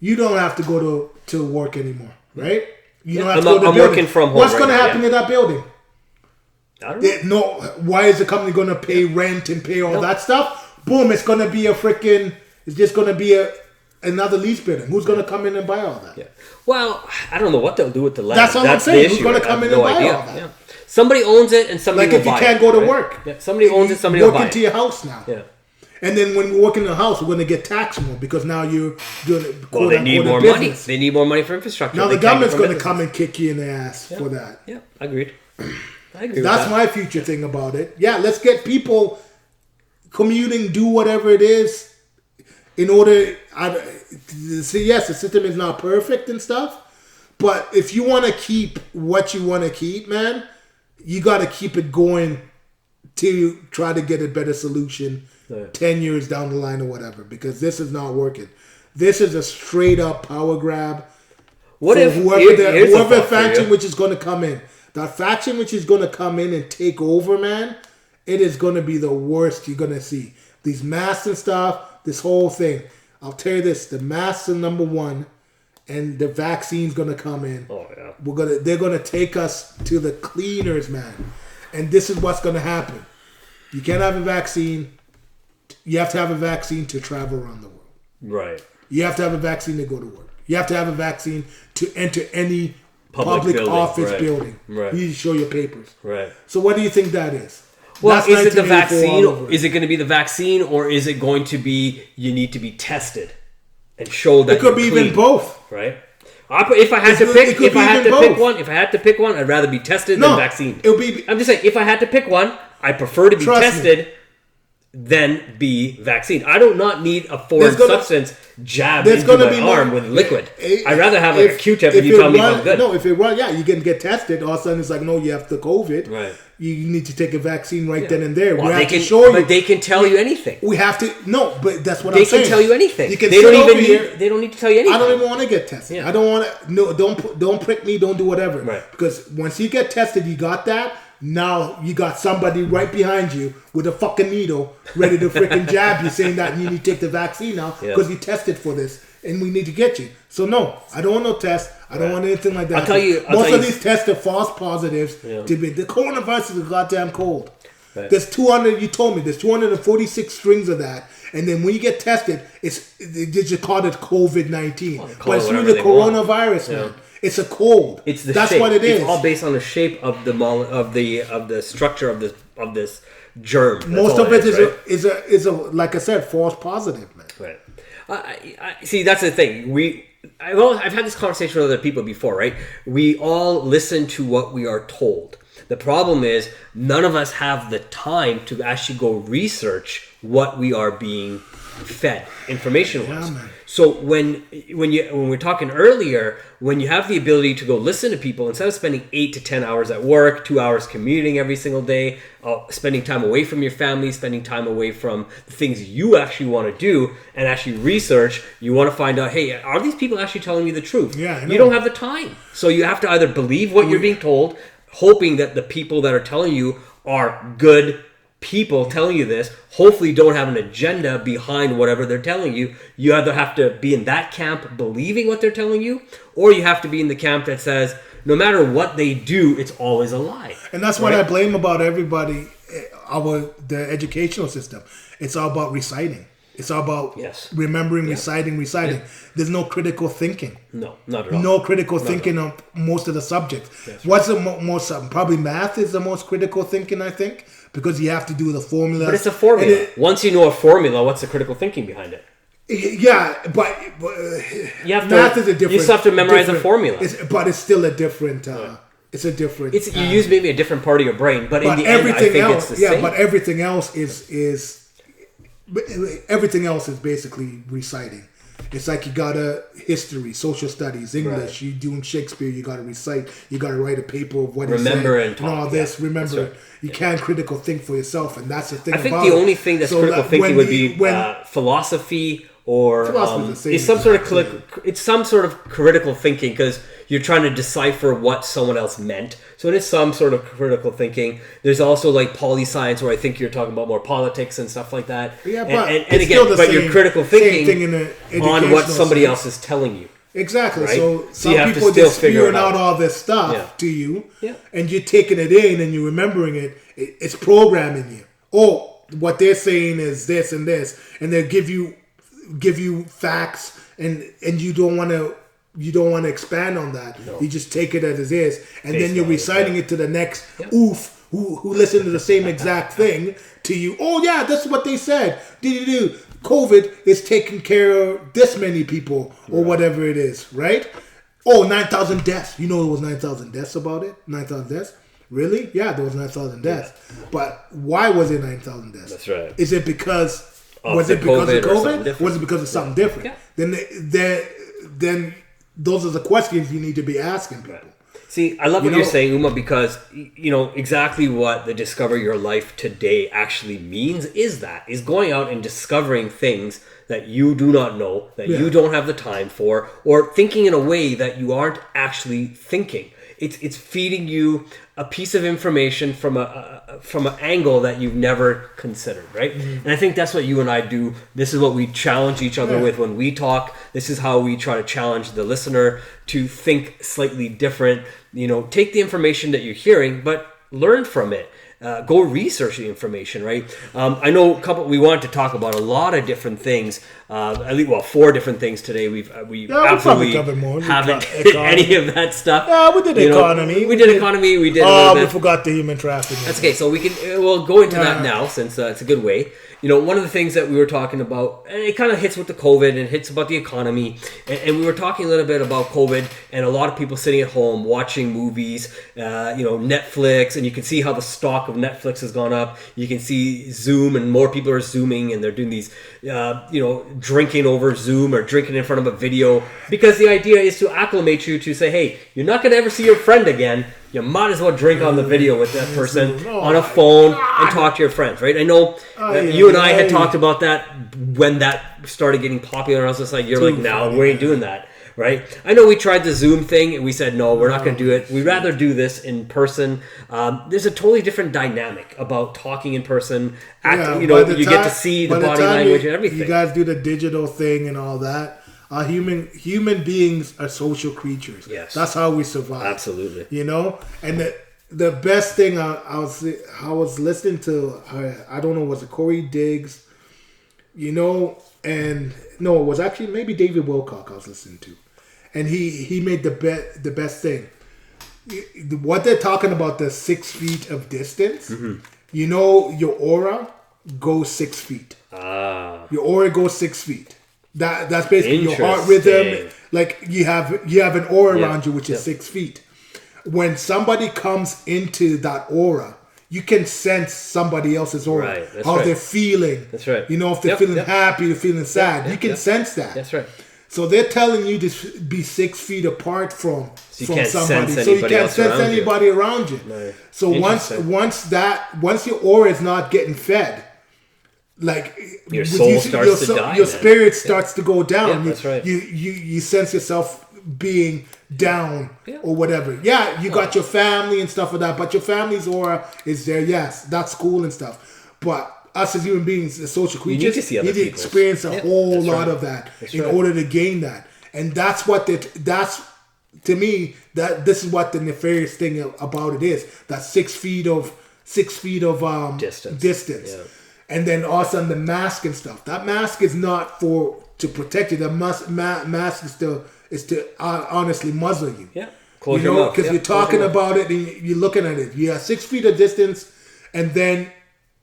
You don't have to go to work anymore, right? You don't have to go to the building. Working from home. What's going to happen to that building? I don't know. Why is the company going to pay rent and pay all that stuff? Boom, it's going to be it's just going to be another lease building. Who's going to come in and buy all that? Yeah. Well, I don't know what they'll do with the land. That's all I'm saying. Who's going to come in and buy all that? Yeah. Somebody owns it and somebody Like will if you buy can't it, go to right? work. Yeah, somebody owns it, somebody will buy Work it. into your house now. Yeah. And then when we work in the house, we're going to get taxed more because now you're doing it. Well, they need more money. They need more money for infrastructure. Now They the can't get government's from going to businesses. come and kick you in the ass for that. Yeah, agreed. I agree with That's that. my future thing about it. Yeah, let's get people commuting, do whatever it is in order. See, yes, the system is not perfect and stuff, but if you want to keep what you want to keep, man, you got to keep it going to try to get a better solution 10 years down the line or whatever, because this is not working. This is a straight up power grab. What for if whoever faction which is going to come in, that faction which is going to come in and take over, man, it is going to be the worst you're going to see. These masks and stuff, this whole thing. I'll tell you this: the masks are number one, and the vaccine's going to come in. Oh yeah. They're going to take us to the cleaners, man. And this is what's going to happen. You can't have a vaccine. You have to have a vaccine to travel around the world. Right. You have to have a vaccine to go to work. You have to have a vaccine to enter any public building, office right. building. Right. You need to show your papers. Right. So what do you think that is? Well, That's is it the 1984 all over. vaccine? Is it going to be the vaccine, or is it going to be you need to be tested and show that It could be you're even clean, both. right? If I had to pick, if I had to pick one, I'd rather be tested than vaccine. It'll be. I'm just saying, if I had to pick one, I prefer to be Trust me. tested than be vaccine. I do not need a foreign substance jabbed into my arm with liquid. I'd rather have like a Q-tip and you tell me if I'm good. No, if it runs, yeah, you can get tested. All of a sudden, it's like, no, you have the COVID. Right. You need to take a vaccine then and there. Well, we they have can to show you. but they can tell you anything. We have to. No, but that's what They I'm saying. can tell you anything. You can They sit don't over even here. need. They don't need to tell you anything. I don't even want to get tested. Yeah. I don't want to. No, don't prick me. Don't do whatever. Right. Because once you get tested, you got that. Now you got somebody right behind you with a fucking needle ready to freaking jab you, saying that you need to take the vaccine now because you tested for this and we need to get you. So no, I don't want no test. I don't want anything like that. I'll tell you. Most of these tests are false positives. Yeah. To be the coronavirus is goddamn cold. Right. There's 200. You told me there's 246 strings of that, and then when you get tested, they just called it COVID-19, but it's really the coronavirus, man. It's a cold. It's the That's shape. what it is. It's all based on the shape of the structure of this germ. That's Most all of it right? is a like I said, false positive, man. Right. I see. That's the thing. I've had this conversation with other people before, right? We all listen to what we are told. The problem is none of us have the time to actually go research what we are being fed information-wise. man. So when we're talking earlier, when you have the ability to go listen to people instead of spending 8 to 10 hours at work, 2 hours commuting every single day, spending time away from your family, spending time away from the things you actually want to do, and actually research, you want to find out, hey, are these people actually telling me the truth? Yeah, I know. You don't have the time, so you have to either believe what you're being told, hoping that the people that are telling you are good people telling you this, hopefully don't have an agenda behind whatever they're telling you. You either have to be in that camp believing what they're telling you, or you have to be in the camp that says no matter what they do, it's always a lie. And that's what I blame about everybody, the educational system. It's all about reciting. It's all about remembering, reciting. Yeah. There's no critical thinking. No, not at all. No critical thinking on most of the subjects. What's the most? Probably math is the most critical thinking, I think, because you have to do the formula. But it's a formula. Once you know a formula, what's the critical thinking behind it? Yeah, but you have math is a different. You still have to memorize a formula. But it's still a different. It's a different. You use maybe a different part of your brain, but in the end, I think it's the same. Yeah, but everything else is everything else is basically reciting. It's like you got a history, social studies, English. Right. You doing Shakespeare, you got to recite. You got to write a paper of what remember he said. And talk. All this, remember it. You can't critical think for yourself, and that's the thing. I think the only thing that's critical thinking would be philosophy or it's some sort of critical thinking because you're trying to decipher what someone else meant. So it is some sort of critical thinking. There's also like poli-science where I think you're talking about more politics and stuff like that. Yeah, but and again, you're critical thinking on what somebody else is telling you. Exactly. Right? So some people just spewing out all this stuff to you, and you're taking it in and you're remembering it. It's programming you. Oh, what they're saying is this and this, and they'll give you facts, and you don't want to you don't want to expand on that. No. You just take it as it is, and Face then you're value, reciting yeah. it to the next oof who listened to the same exact thing to you. Oh yeah, that's what they said. Do COVID is taking care of this many people or whatever it is, right? Oh, 9,000 deaths. You know there was 9,000 deaths about it? 9,000 deaths? Really? Yeah, there was 9,000 deaths. Yeah. But why was it 9,000 deaths? That's right. Is it because of was it because of COVID? Was it because of something different? Yeah. Then those are the questions you need to be asking people. Right. See, I love what you're saying, Uma, because exactly what the Discover Your Life Today actually means is going out and discovering things that you do not know, that you don't have the time for, or thinking in a way that you aren't actually thinking. It's feeding you a piece of information from an angle that you've never considered, right? Mm-hmm. And I think that's what you and I do. This is what we challenge each other with when we talk. This is how we try to challenge the listener to think slightly different. Take the information that you're hearing, but learn from it. Go research the information, right? I know we wanted to talk about a lot of different things. At least, 4 different things today. We absolutely haven't hit any of that stuff. Yeah, we did economy. We did economy. We did. We forgot the human trafficking. That's okay. So we'll go into that now, since it's a good way. One of the things that we were talking about, and it kind of hits with the COVID and hits about the economy, and we were talking a little bit about COVID and a lot of people sitting at home watching movies, Netflix, and you can see how the stock of Netflix has gone up. You can see Zoom, and more people are Zooming, and they're doing these, drinking over Zoom or drinking in front of a video, because the idea is to acclimate you to say, hey, you're not going to ever see your friend again. You might as well drink on the video with that person on a phone and talk to your friends, right? I know you and I had talked about that when that started getting popular. I was just like, no, we ain't doing that, right? I know we tried the Zoom thing and we said, no, we're not going to do it. We'd rather do this in person. There's a totally different dynamic about talking in person. You get to see the body language and everything. You guys do the digital thing and all that. Human beings are social creatures. Yes, that's how we survive. Absolutely. And the best thing I was listening to, I don't know, was it Corey Diggs, and no, it was actually maybe David Wilcock I was listening to, and he made the best thing. What they're talking about, the 6 feet of distance. Mm-hmm. Your aura goes 6 feet. Your aura goes 6 feet. That's basically your heart rhythm. Like you have an aura around you, which is 6 feet. When somebody comes into that aura, you can sense somebody else's aura, how they're feeling. That's right. If they're feeling happy, they're feeling sad. You can sense that. That's right. So they're telling you to be 6 feet apart from somebody, so you can't sense anybody around you. No. So once your aura is not getting fed, like your soul starts to die. Your spirit starts to go down. Yeah, that's right. You sense yourself being down or whatever. Yeah, you got your family and stuff like that, but your family's aura is there. Yes, that's cool and stuff. But us as human beings, as social creatures, you need to experience a whole lot of that in order to gain that. And that's to me, that this is what the nefarious thing about it is. That 6 feet of distance. Yeah. And then also the mask and stuff. That mask is not to protect you. The mask is to honestly muzzle you. Yeah, close your mouth. Because you're talking about it and you're looking at it. You have 6 feet of distance, and then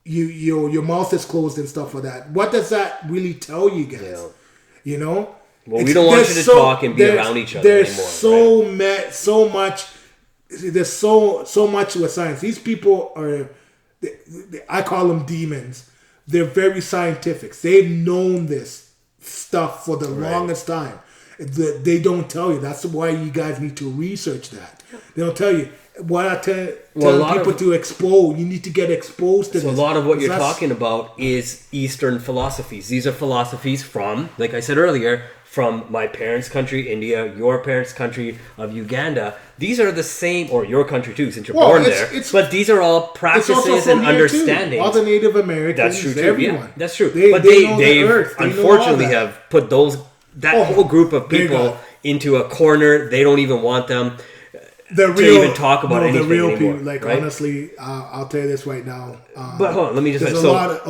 your mouth is closed and stuff like that. What does that really tell you guys? Well, we don't want you to talk and be around each other there's anymore. There's so much with science. These people are, I call them demons. They're very scientific. They've known this stuff for the longest time. They don't tell you. That's why you guys need to research that. They don't tell you. What I tell people to expose, you need to get exposed to this. A lot of what you're talking about is Eastern philosophies. These are philosophies from, like I said earlier, from my parents' country, India, your parents' country of Uganda. These are the same, or your country too, since you're born there. But these are all practices and understandings. All the Native Americans, that's true too. Everyone. Yeah, that's true. They unfortunately have put that whole group of people into a corner. They don't even want them to even talk about anything the real anymore. People, right? Honestly, I'll tell you this right now. But hold on, let me just say. Go ahead.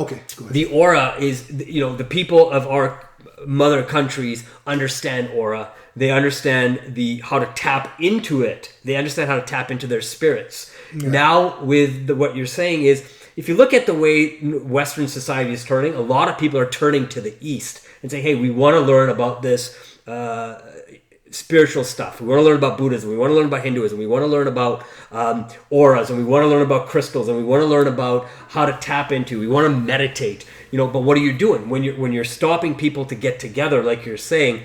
The aura is, the people of our mother countries understand aura. They understand how to tap into it. They understand how to tap into their spirits. Yeah. Now, with what you're saying is, if you look at the way Western society is turning, a lot of people are turning to the East and saying, hey, we want to learn about this spiritual stuff. We want to learn about Buddhism. We want to learn about Hinduism. We want to learn about auras, and we want to learn about crystals, and we want to learn about how to tap into. We want to meditate. But what are you doing when you're stopping people to get together? Like you're saying,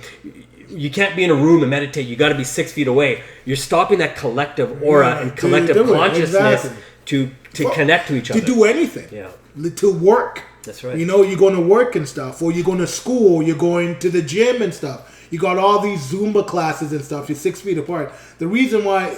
you can't be in a room and meditate. You got to be 6 feet away. You're stopping that collective aura and collective consciousness to connect to each other. To do anything. Yeah. To work. That's right. You're going to work and stuff, or you're going to school, or you're going to the gym and stuff. You got all these Zumba classes and stuff. You're 6 feet apart. The reason why,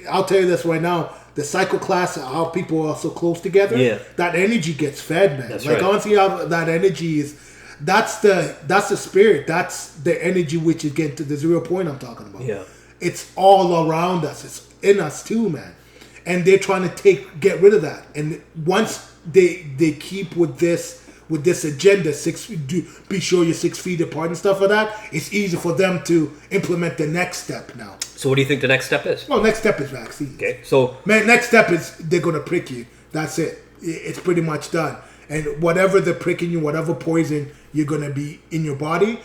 I'll tell you this right now, the cycle class, how people are so close together, that energy gets fed, man. That's like, right. honestly, how that energy is, that's the spirit. That's the energy which is getting to this real point I'm talking about. Yeah. It's all around us. It's in us too, man. And they're trying to get rid of that. And once they keep with this agenda, be sure you're 6 feet apart and stuff like that, it's easy for them to implement the next step now. So what do you think the next step is? Well, next step is vaccine. Okay, so... Man, next step is they're going to prick you. That's it. It's pretty much done. And whatever they're pricking you, whatever poison you're going to be in your body,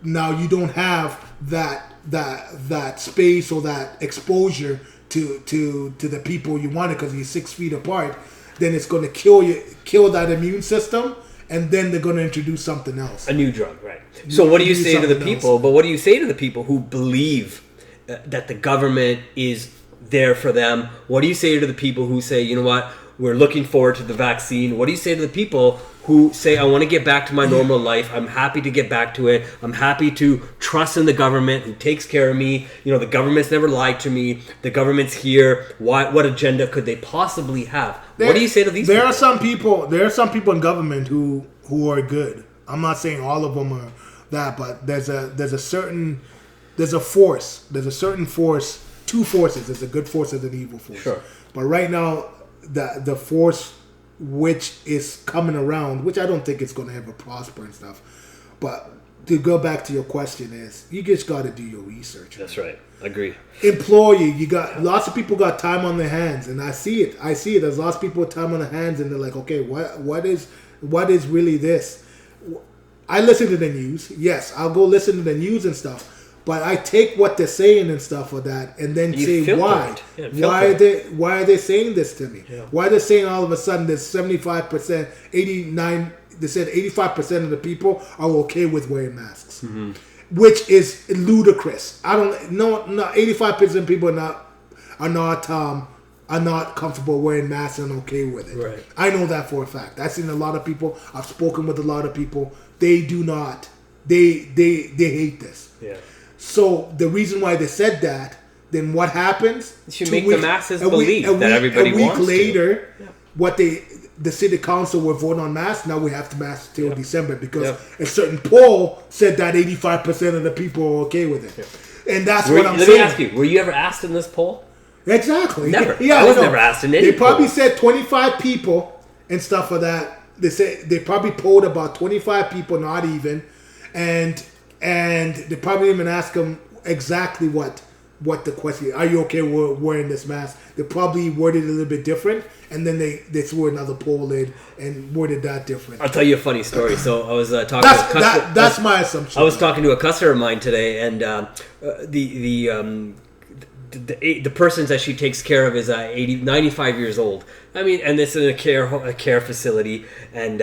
now you don't have that space or that exposure to the people you wanted because you're 6 feet apart. Then it's going to kill that immune system, and then they're going to introduce something else. A new drug, right. So what do you say to the people? But what do you say to the people who believe that the government is there for them? What do you say to the people who say, you know what, we're looking forward to the vaccine? What do you say to the people who say, I want to get back to my normal life. I'm happy to get back to it. I'm happy to trust in the government who takes care of me. The government's never lied to me. The government's here. What agenda could they possibly have? What do you say to these people? There are some people in government who are good. I'm not saying all of them are that, but there's a certain force. There's a certain force, two forces. There's a good force and an evil force. Sure. But right now, the force which is coming around, which I don't think it's going to ever prosper and stuff. But to go back to your question is, you just got to do your research. That's right. Agree. Employee, you got lots of people got time on their hands, and I see it. There's lots of people with time on their hands, and they're like, okay, what is really this? I listen to the news. Yes, I'll go listen to the news and stuff. But I take what they're saying and stuff for that, and then say why. Why are they saying this to me? Yeah. Why are they saying all of a sudden there's 75%, 89? They said 85% of the people are okay with wearing masks, which is ludicrous. I don't know. 85% of people are not comfortable wearing masks and okay with it. Right. I know that for a fact. I've seen a lot of people. I've spoken with a lot of people. They do not. They hate this. Yeah. So the reason why they said that, then what happens? You should make the masses believe that everybody wants to. A week later, the city council will vote on masks. Now we have to mask till December because a certain poll said that 85% of the people are okay with it. Yeah. And that's what I'm saying. Let me ask you, were you ever asked in this poll? Exactly. Never. Yeah, I was never asked in any They probably said 25 people and stuff for that. They said they probably polled about 25 people, not even, and they probably didn't even ask them exactly what the question is. Are you okay with wearing this mask? They probably worded it a little bit different, and then they threw another poll in and worded that different. I'll tell you a funny story. So I was talking to a customer. That's my assumption. I was talking to a customer of mine today, and the person that she takes care of is 95 years old. I mean, and this is a care facility, and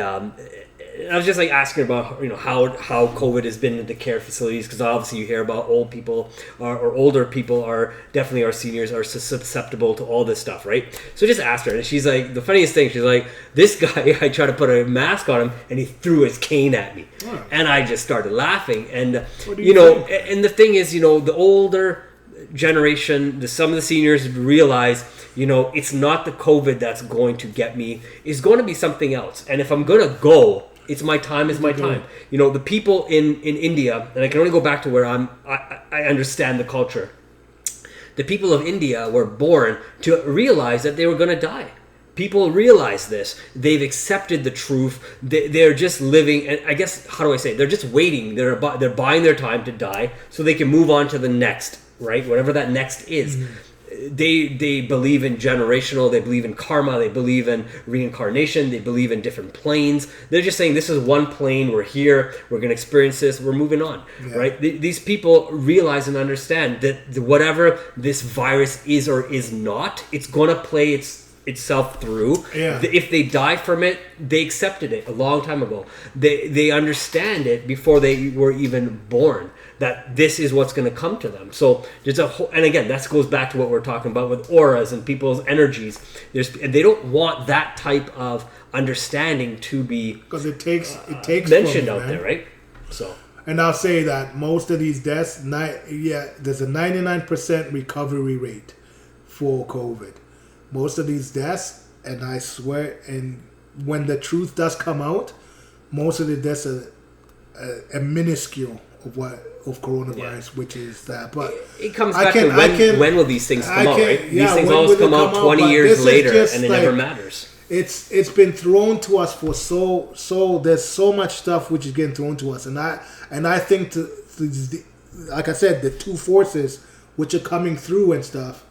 I was just like asking about how COVID has been in the care facilities, because obviously you hear about old people or older people are definitely, our seniors are susceptible to all this stuff, right? So I just asked her, and she's like, the funniest thing, she's like, this guy, I tried to put a mask on him and he threw his cane at me. Oh. And I just started laughing. And and the thing is, the older generation, some of the seniors realize, it's not the COVID that's going to get me. It's going to be something else. And if I'm going to go, it's my time is my time. The people in India, and I can only go back to where I understand the culture. The people of India were born to realize that they were going to die. people realize this. They've accepted the truth. They're just living, and I guess, how do I say it? They're just waiting. They're buying their time to die so they can move on to the next, right? Whatever that next is. Mm-hmm. They believe in generational, they believe in karma, they believe in reincarnation, they believe in different planes. They're just saying, this is one plane, we're here, we're going to experience this, we're moving on, right? These people realize and understand that whatever this virus is or is not, it's going to play itself through. If they die from it, they accepted it a long time ago. They understand it before they were even born, that this is what's going to come to them. So there's a whole, and again, that goes back to what we're talking about with auras and people's energies. They don't want that type of understanding to be, because it takes mentioned out there, right? So, and I'll say that most of these deaths, there's a 99% recovery rate for COVID. Most of these deaths, and I swear, and when the truth does come out, most of the deaths are a minuscule of coronavirus, which is that. But it comes back to when will these things come out, right? These things always come out 20 years later, and it never matters. It's been thrown to us for so there's so much stuff which is getting thrown to us, and I think like I said, the two forces which are coming through and stuff,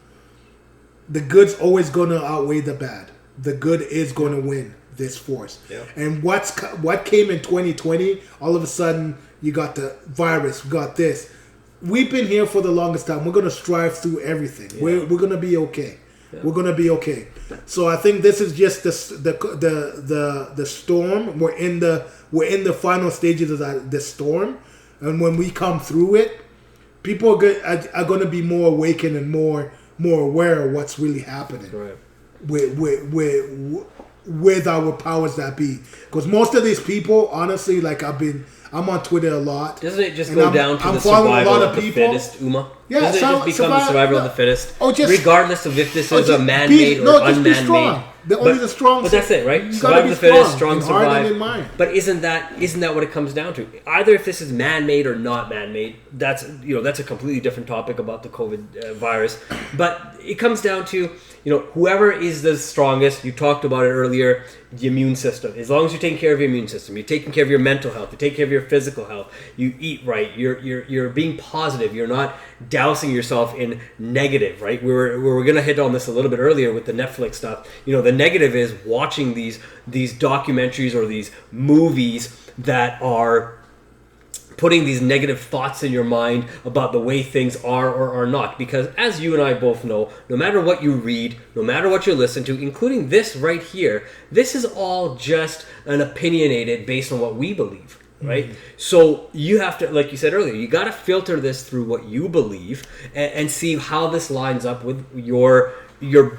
the good's always going to outweigh the bad. The good is going to win this force. Yeah. And what came in 2020, all of a sudden you got the virus, we got this. We've been here for the longest time. We're going to strive through everything. Yeah. We're going to be okay. Yeah. We're going to be okay. So I think this is just the storm. We're in the final stages of the storm, and when we come through it, people are going to be more awakened and more aware of what's really happening. Right. With our powers that be, because most of these people, honestly, like I'm on Twitter a lot. Doesn't it just go down to the survival of the fittest, Uma? Yeah, doesn't it just become the survival of the fittest? Regardless of if this is a man-made or unman-made. The strong. But that's it, right? Survival of the fittest, strong survive. But isn't that what it comes down to? Either if this is man-made or not man-made, that's a completely different topic about the COVID virus. But it comes down to, whoever is the strongest. You talked about it earlier, the immune system. As long as you're taking care of your immune system, you're taking care of your mental health, you're taking care of your physical health, you eat right, you're being positive, you're not dousing yourself in negative, right? We were going to hit on this a little bit earlier with the Netflix stuff. The negative is watching these documentaries or these movies that are putting these negative thoughts in your mind about the way things are or are not. Because as you and I both know, no matter what you read, no matter what you listen to, including this right here, this is all just an opinionated based on what we believe. Right? Mm-hmm. So you have to, like you said earlier, you got to filter this through what you believe and see how this lines up with your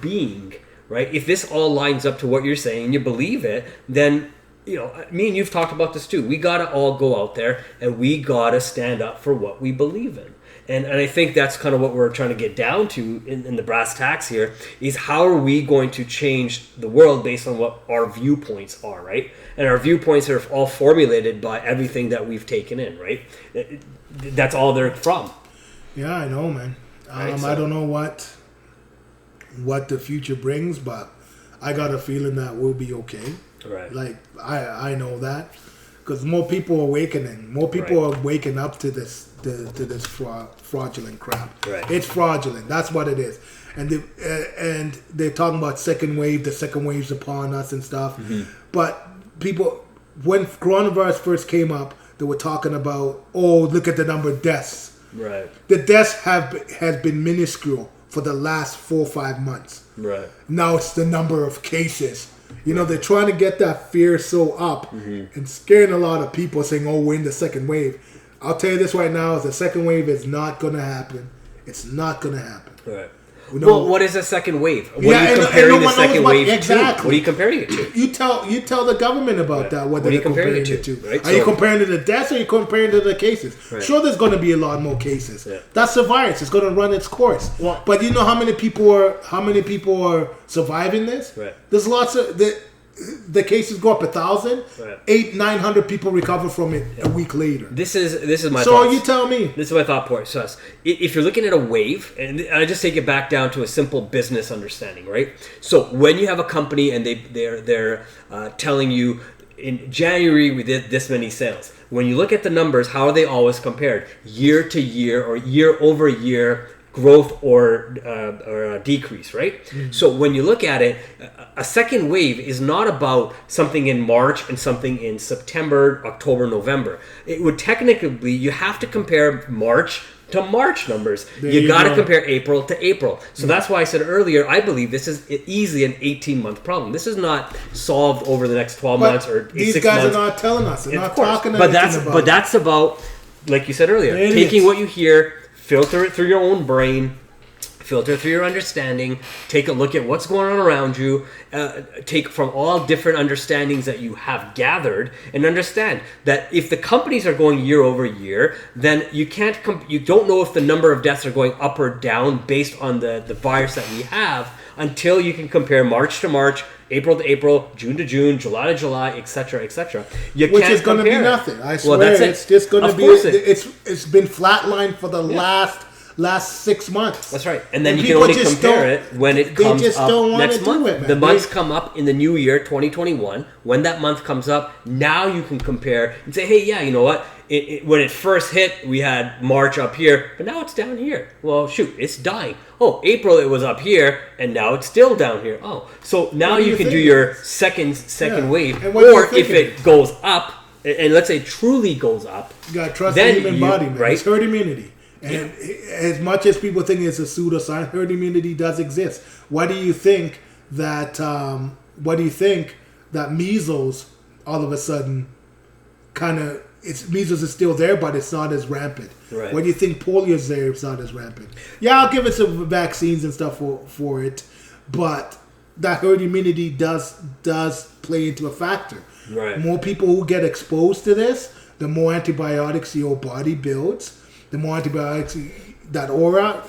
being, right? If this all lines up to what you're saying and you believe it, then, me and you've talked about this too. We got to all go out there and we got to stand up for what we believe in. And I think that's kind of what we're trying to get down to in the brass tacks here, is how are we going to change the world based on what our viewpoints are, right? And our viewpoints are all formulated by everything that we've taken in, right? That's all they're from. Yeah, I know, man. I don't know what the future brings, but I got a feeling that we'll be okay. Right. Like, I know that. Because more people are awakening. More people are waking up to this fraudulent crap. Right. It's fraudulent. That's what it is. And they're talking about second wave. The second wave's upon us and stuff. Mm-hmm. But people, when coronavirus first came up, they were talking about, look at the number of deaths. Right. The deaths has been minuscule for the last 4 or 5 months. Right. Now it's the number of cases. They're trying to get that fear so up and scaring a lot of people, saying, we're in the second wave. I'll tell you this right now, the second wave is not going to happen. It's not going to happen. Right. Well, what is a second wave? What are you comparing the second wave to? What are you comparing it to? You tell the government about that. What are you comparing it to? Right? Are you comparing it to the deaths or are you comparing it to the cases? Right. Sure, there's going to be a lot more cases. Yeah. That's the virus. It's going to run its course. Well, but you know how many people are surviving this? Right. There's lots of the cases go up 1,000, Right. 900 people recover from it a week later. This is my So thoughts. you tell me. This is my thought process. If you're looking at a wave, and I just take it back down to a simple business understanding, right? So when you have a company and they're telling you in January we did this many sales. When you look at the numbers, how are they always compared? Year to year or year over year growth or a decrease, right? Mm-hmm. So when you look at it, a second wave is not about something in March and something in September, October, November. It would technically, you have to compare March to March numbers. You got to compare April to April. So that's why I said earlier, I believe this is easily an 18-month problem. This is not solved over the next 12 months or 6 months. These guys are not telling us. They're not talking about it. But that's about, like you said earlier, taking what you hear, filter it through your own brain, filter through your understanding, take a look at what's going on around you, take from all different understandings that you have gathered, and understand that if the companies are going year over year, then you don't know if the number of deaths are going up or down based on the virus that we have until you can compare March to March, April to April, June to June, July to July, etc., etc. Which is going to be nothing. I swear, it's just going to be. It's been flatlined for the last 6 months. That's right. And then you can only compare it when it comes up next month. The months come up in the new year, 2021. When that month comes up, now you can compare and say, hey, yeah, you know what? When it first hit, we had March up here, but now it's down here. Well, shoot, it's dying. Oh, April it was up here, and now it's still down here. Oh, so now you can do your second wave. Or if it goes up, and let's say it truly goes up, you got to trust the human body, man. Right? It's herd immunity. And as much as people think it's a pseudoscience, herd immunity does exist. Why do you think that measles all of a sudden measles is still there, but it's not as rampant? Right. Why do you think polio is there? It's not as rampant. Yeah, I'll give it some vaccines and stuff for it, but that herd immunity does play into a factor. Right. More people who get exposed to this, the more antibiotics your body builds. The more antibiotics, that aura,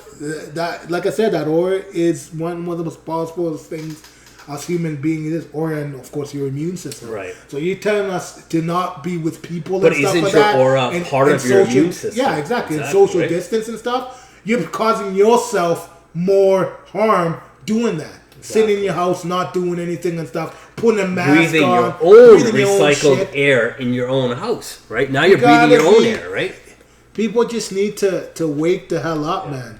like I said, that aura is one of the most powerful things as human beings is aura, and of course your immune system. Right. So you're telling us to not be with people, but and stuff like that. But isn't your aura part of your immune system? Yeah, exactly. And social distance and stuff, you're causing yourself more harm doing that. Sitting in your house, not doing anything and stuff, putting a mask breathing on, your own recycled air in your own house. Right now, you're breathing your own air. Right. People just need to wake the hell up, man.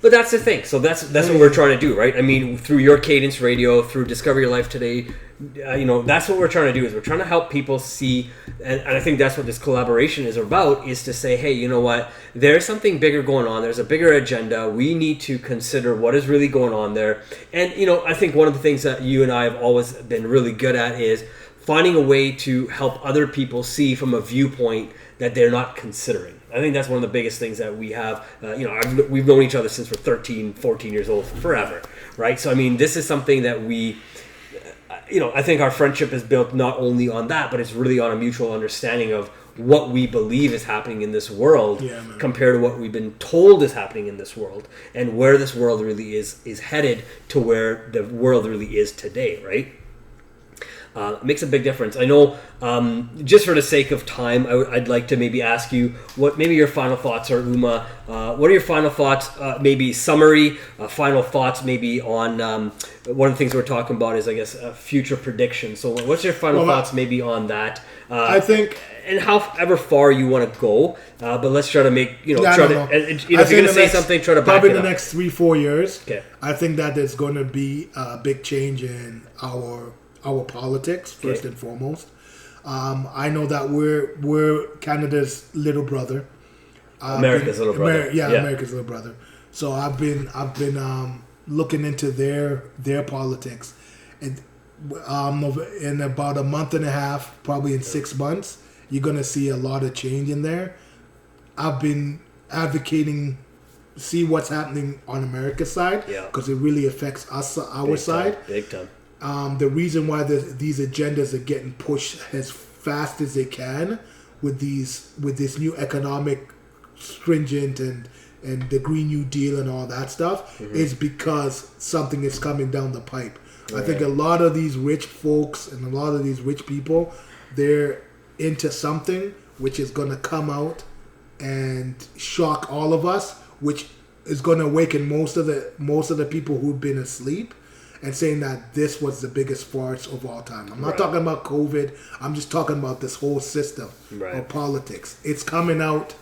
But that's the thing. So that's what we're trying to do, right? I mean, through your Cadence Radio, through Discover Your Life Today, that's what we're trying to do. Is we're trying to help people see, and I think that's what this collaboration is about. Is to say, hey, you know what? There's something bigger going on. There's a bigger agenda. We need to consider what is really going on there. And I think one of the things that you and I have always been really good at is finding a way to help other people see from a viewpoint that they're not considering. I think that's one of the biggest things that we have. We've known each other since we're 13, 14 years old, forever, right? So, I mean, this is something that we, I think our friendship is built not only on that, but it's really on a mutual understanding of what we believe is happening in this world compared to what we've been told is happening in this world, and where this world really is headed to where the world really is today, right? It makes a big difference. I know, just for the sake of time, I'd like to maybe ask you what maybe your final thoughts are, Uma. What are your final thoughts, maybe summary, final thoughts maybe on, one of the things we're talking about is, I guess, future predictions. So what's your final thoughts maybe on that? I think... And however far you want to go, but let's try to make, if you're going to say something, try to back it up. Probably the next 3-4 years, okay. I think that there's going to be a big change in our politics, first and foremost. I know that we're Canada's little brother. America's little brother. America's little brother. So I've been looking into their politics, and in about a month and a half, probably in 6 months, you're gonna see a lot of change in there. I've been advocating, see what's happening on America's side, because it really affects us, our side. Big time. The reason why these agendas are getting pushed as fast as they can with this new economic stringent and and the Green New Deal and all that stuff is because something is coming down the pipe. I think a lot of these rich folks and a lot of these rich people, they're into something which is going to come out and shock all of us, which is going to awaken most of the people who've been asleep, and saying that this was the biggest farce of all time. I'm not talking about COVID. I'm just talking about this whole system of politics. It's coming out.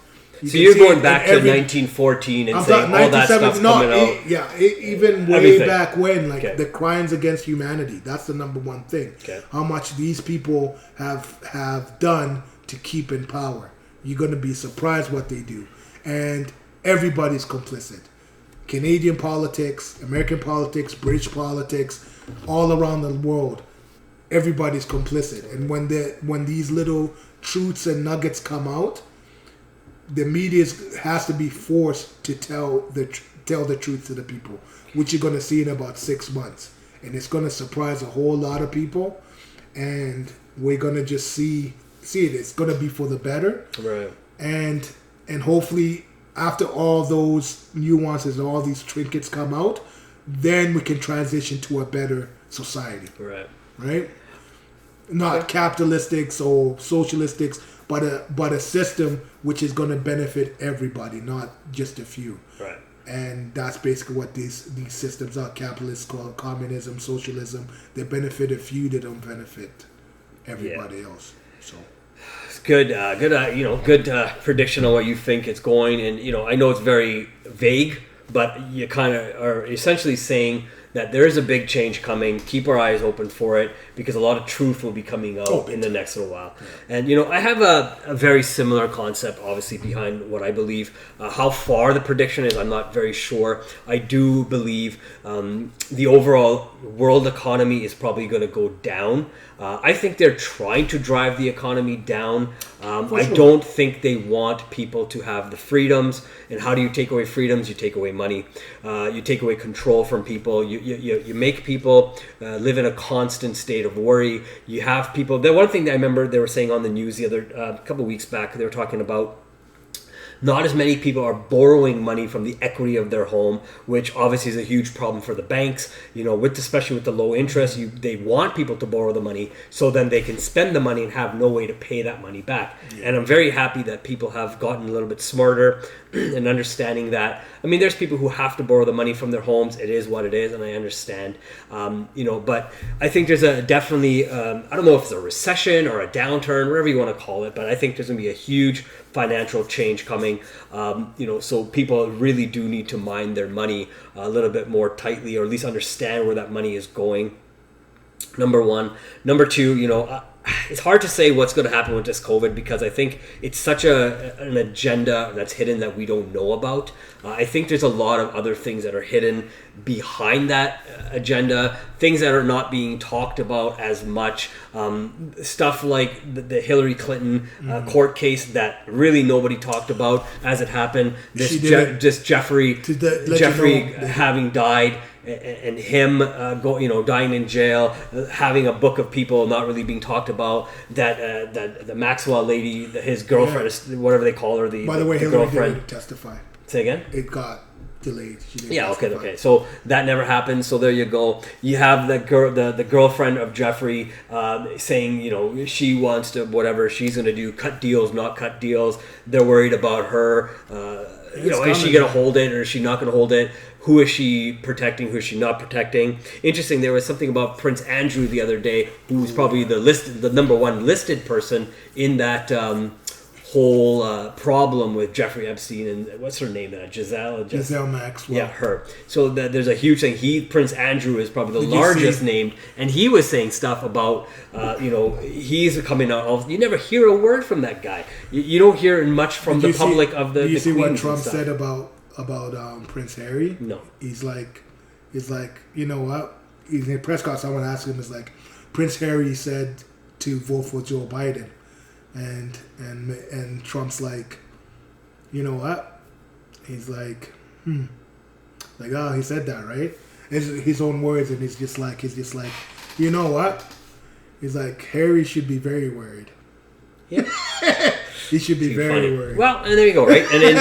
So you're going back to 1914 and saying all that stuff's coming out. Even way back when, like the crimes against humanity. That's the number one thing. How much these people have done to keep in power. You're going to be surprised what they do. And everybody's complicit. Canadian politics, American politics, British politics, all around the world, everybody's complicit. And when these little truths and nuggets come out, the media has to be forced to tell the truth to the people, which you're going to see in about 6 months, and it's going to surprise a whole lot of people, and we're going to just see it. It's going to be for the better, right? And hopefully, after all those nuances and all these trinkets come out, then we can transition to a better society, right? Not capitalistic or socialistic, but a system which is going to benefit everybody, not just a few. Right. And that's basically what these systems are: capitalist, communism, socialism. They benefit a few; they don't benefit everybody else. So it's good. Good prediction on what you think it's going. And I know it's very vague, but you kind of are essentially saying that there is a big change coming. Keep our eyes open for it, because a lot of truth will be coming out in the next little while. Yeah. And, I have a very similar concept, obviously, behind what I believe. How far the prediction is, I'm not very sure. I do believe the overall world economy is probably going to go down. I think they're trying to drive the economy down. I don't think they want people to have the freedoms. And how do you take away freedoms? You take away money. You take away control from people. You make people live in a constant state of worry. You have people. The one thing that I remember they were saying on the news the other couple of weeks back, they were talking about not as many people are borrowing money from the equity of their home, which obviously is a huge problem for the banks. Especially with the low interest, they want people to borrow the money so then they can spend the money and have no way to pay that money back. Yeah. And I'm very happy that people have gotten a little bit smarter and understanding that. I mean, there's people who have to borrow the money from their homes. It is what it is, and I understand. But I think there's definitely I don't know if it's a recession or a downturn, whatever you want to call it, but I think there's going to be a huge financial change coming. So people really do need to mind their money a little bit more tightly, or at least understand where that money is going. Number one. Number two, it's hard to say what's going to happen with this COVID, because I think it's such an agenda that's hidden that we don't know about. I think there's a lot of other things that are hidden behind that agenda, things that are not being talked about as much. Stuff like the Hillary Clinton court case that really nobody talked about as it happened. This Jeffrey having died, and him dying in jail, having a book of people not really being talked about, that the Maxwell lady, his girlfriend, whatever they call her, by the way, the Hillary didn't testify. Say again? It got delayed. She didn't testify. Okay. So that never happened. So there you go. You have the girlfriend of Jeffrey saying, she wants to, whatever she's going to do, cut deals, not cut deals. They're worried about her. Is she going to hold it or is she not going to hold it? Who is she protecting? Who is she not protecting? Interesting. There was something about Prince Andrew the other day, who was probably the number one listed person in that whole problem with Jeffrey Epstein and what's her name? Giselle Maxwell. Yeah, her. So there's a huge thing. Prince Andrew is probably the largest named, and he was saying stuff about he's coming out. You never hear a word from that guy. You don't hear much from the public of the. Did you see what Trump said about Prince Harry? No. He's like, you know what? He's in a press conference. Someone asked him, Prince Harry said to vote for Joe Biden, and Trump's like, you know what? He's like, he said that, right? It's his own words, and he's just like, you know what? He's like, Harry should be very worried. Yeah. He should be very worried. Well, and there you go, right? And then,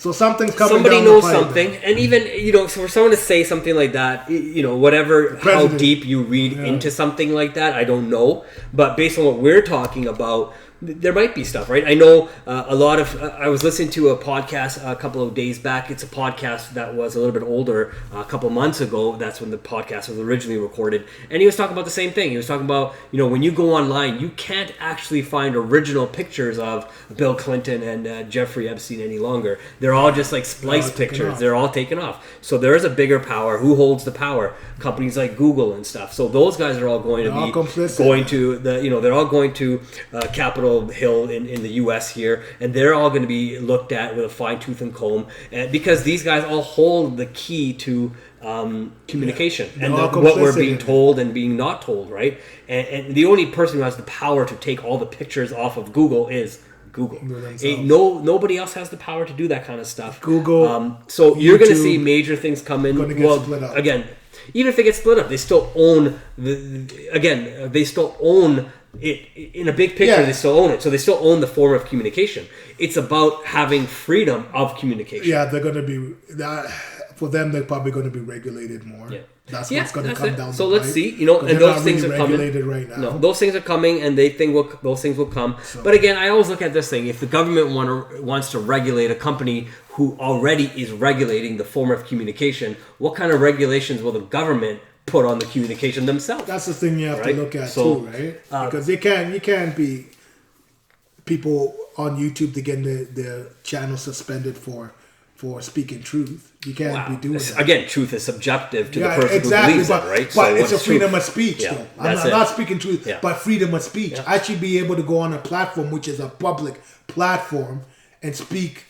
So something's coming. Somebody down knows the pipe something, now. and even for someone to say something like that, whatever how President. deep you read into something like that, I don't know. But based on what we're talking about, there might be stuff, right? I know a lot of. I was listening to a podcast a couple of days back. It's a podcast that was a little bit older, a couple months ago. That's when the podcast was originally recorded, and he was talking about the same thing. He was talking about when you go online, you can't actually find original pictures of Bill Clinton and Jeffrey Epstein any longer. They're all just like splice pictures. They're all taken off. So there is a bigger power. Who holds the power? Companies like Google and stuff. So those guys are all going to be going to the they're all going to Capitol Hill in the U.S. here, and they're all going to be looked at with a fine tooth and comb, because these guys all hold the key to communication and what we're being told and being not told, right? And the only person who has the power to take all the pictures off of Google is Google. Nobody else has the power to do that kind of stuff. Google. So you're going to see major things come in. Split up. Again, even if it gets split up, they still own they still own it in a big picture. They still own it, so they still own the form of communication. It's about having freedom of communication. Yeah, they're going to be for them. They're probably going to be regulated more. Yeah. That's what's going to come down. So let's see, and those things are coming. Right now. No, those things are coming, and they think those things will come. So, but again, I always look at this thing: if the government wants to regulate a company who already is regulating the form of communication, what kind of regulations will the government put on the communication themselves? That's the thing you have to look at too, right? Because you can't be people on YouTube to get their channel suspended for speaking truth. You can't be doing that. Again, truth is subjective to the person who believes it, right? But it's a freedom of speech, though. I'm not speaking truth, but freedom of speech. Yeah. I should be able to go on a platform which is a public platform and speak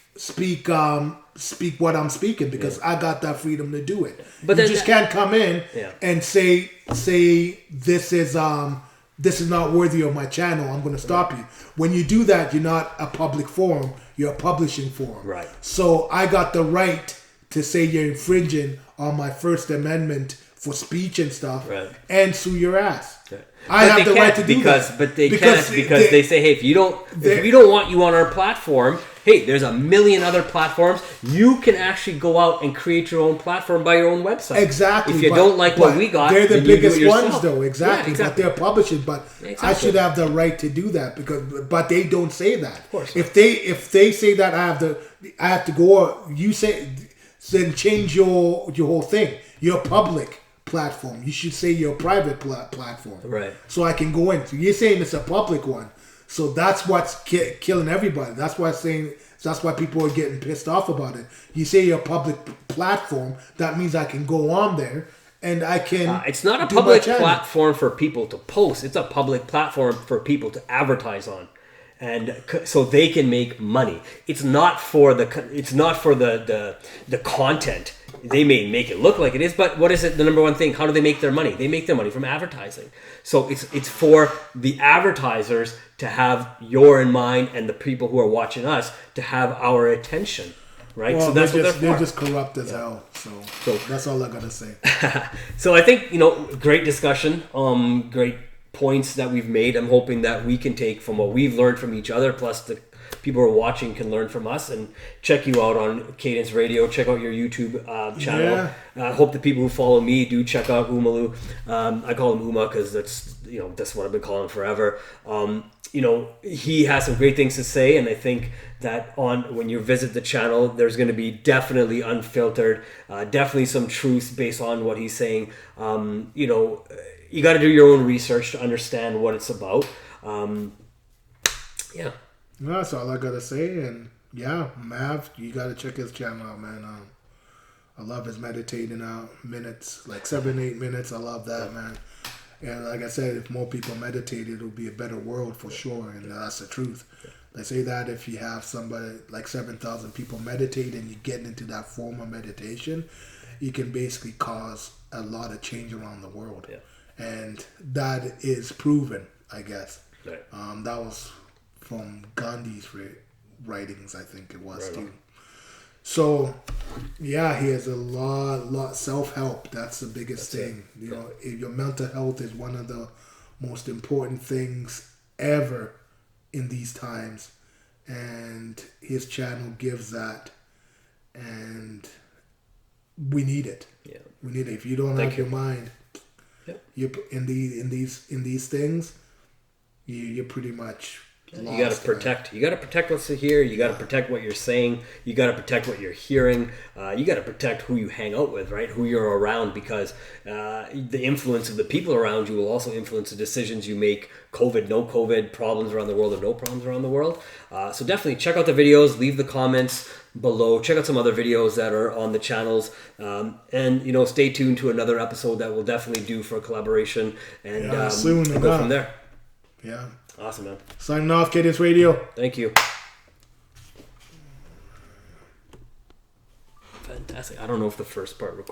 what I'm speaking, because I got that freedom to do it. But you just can't come in and say this is not worthy of my channel. I'm going to stop you. When you do that, you're not a public forum. You're a publishing forum. Right. So I got the right to say you're infringing on my First Amendment for speech and stuff, and sue your ass. Right. I have the right to do that. But they can't because they say, hey, if we don't want you on our platform, hey, there's a million other platforms. You can actually go out and create your own platform by your own website. Exactly. If you don't like what we got, they're the biggest ones, though. Exactly. But they're publishing. But I should have the right to do that but they don't say that. Of course. If they say that I have to go. You say then change your whole thing. You're a public platform. You should say you're a private platform. Right. So I can go in. So you're saying it's a public one. So that's what's killing everybody. That's why people are getting pissed off about it. You say you're a public platform, that means I can go on there and I can. It's not a public platform for people to post. It's a public platform for people to advertise on, and so they can make money. It's not for the content. They may make it look like it is, but what is it? The number one thing, how do they make their money? They make their money from advertising. So it's for the advertisers to have your in mind, and the people who are watching us to have our attention, right? Well, so that's they're just corrupt as hell. So that's all I gotta say. So I think great discussion, great points that we've made. I'm hoping that we can take from what we've learned from each other, plus the people who are watching can learn from us, and check you out on Cadence Radio. Check out your YouTube channel. I hope the people who follow me do check out Umalu. I call him Uma because that's what I've been calling him forever. He has some great things to say, and I think that when you visit the channel, there's going to be definitely unfiltered, definitely some truth based on what he's saying. You got to do your own research to understand what it's about. That's all I gotta say. And Mav, you gotta check his channel out, man. I love his meditating minutes, like 7-8 minutes. I love that, man. And like I said, if more people meditated, it'll be a better world for sure. And that's the truth. They say that if you have somebody like 7,000 people meditate and you get into that form of meditation, you can basically cause a lot of change around the world. Yeah. And that is proven, I guess. Right. That was from Gandhi's writings, I think it was, too. So, he has a lot self-help. That's the biggest thing. Your mental health is one of the most important things ever in these times, and his channel gives that and we need it. Yeah. We need it. If you don't have your mind, you in these things, you're pretty much. You got to protect. You got to protect what's here. You got to protect what you're saying. You got to protect what you're hearing. You got to protect who you hang out with, right? Who you're around, because the influence of the people around you will also influence the decisions you make. COVID, no COVID, problems around the world, or no problems around the world. So definitely check out the videos. Leave the comments below. Check out some other videos that are on the channels, and stay tuned to another episode that we'll definitely do for a collaboration, and soon we'll go from there. Yeah. Awesome, man. Signing off, Cadence Radio. Thank you. Fantastic. I don't know if the first part recorded.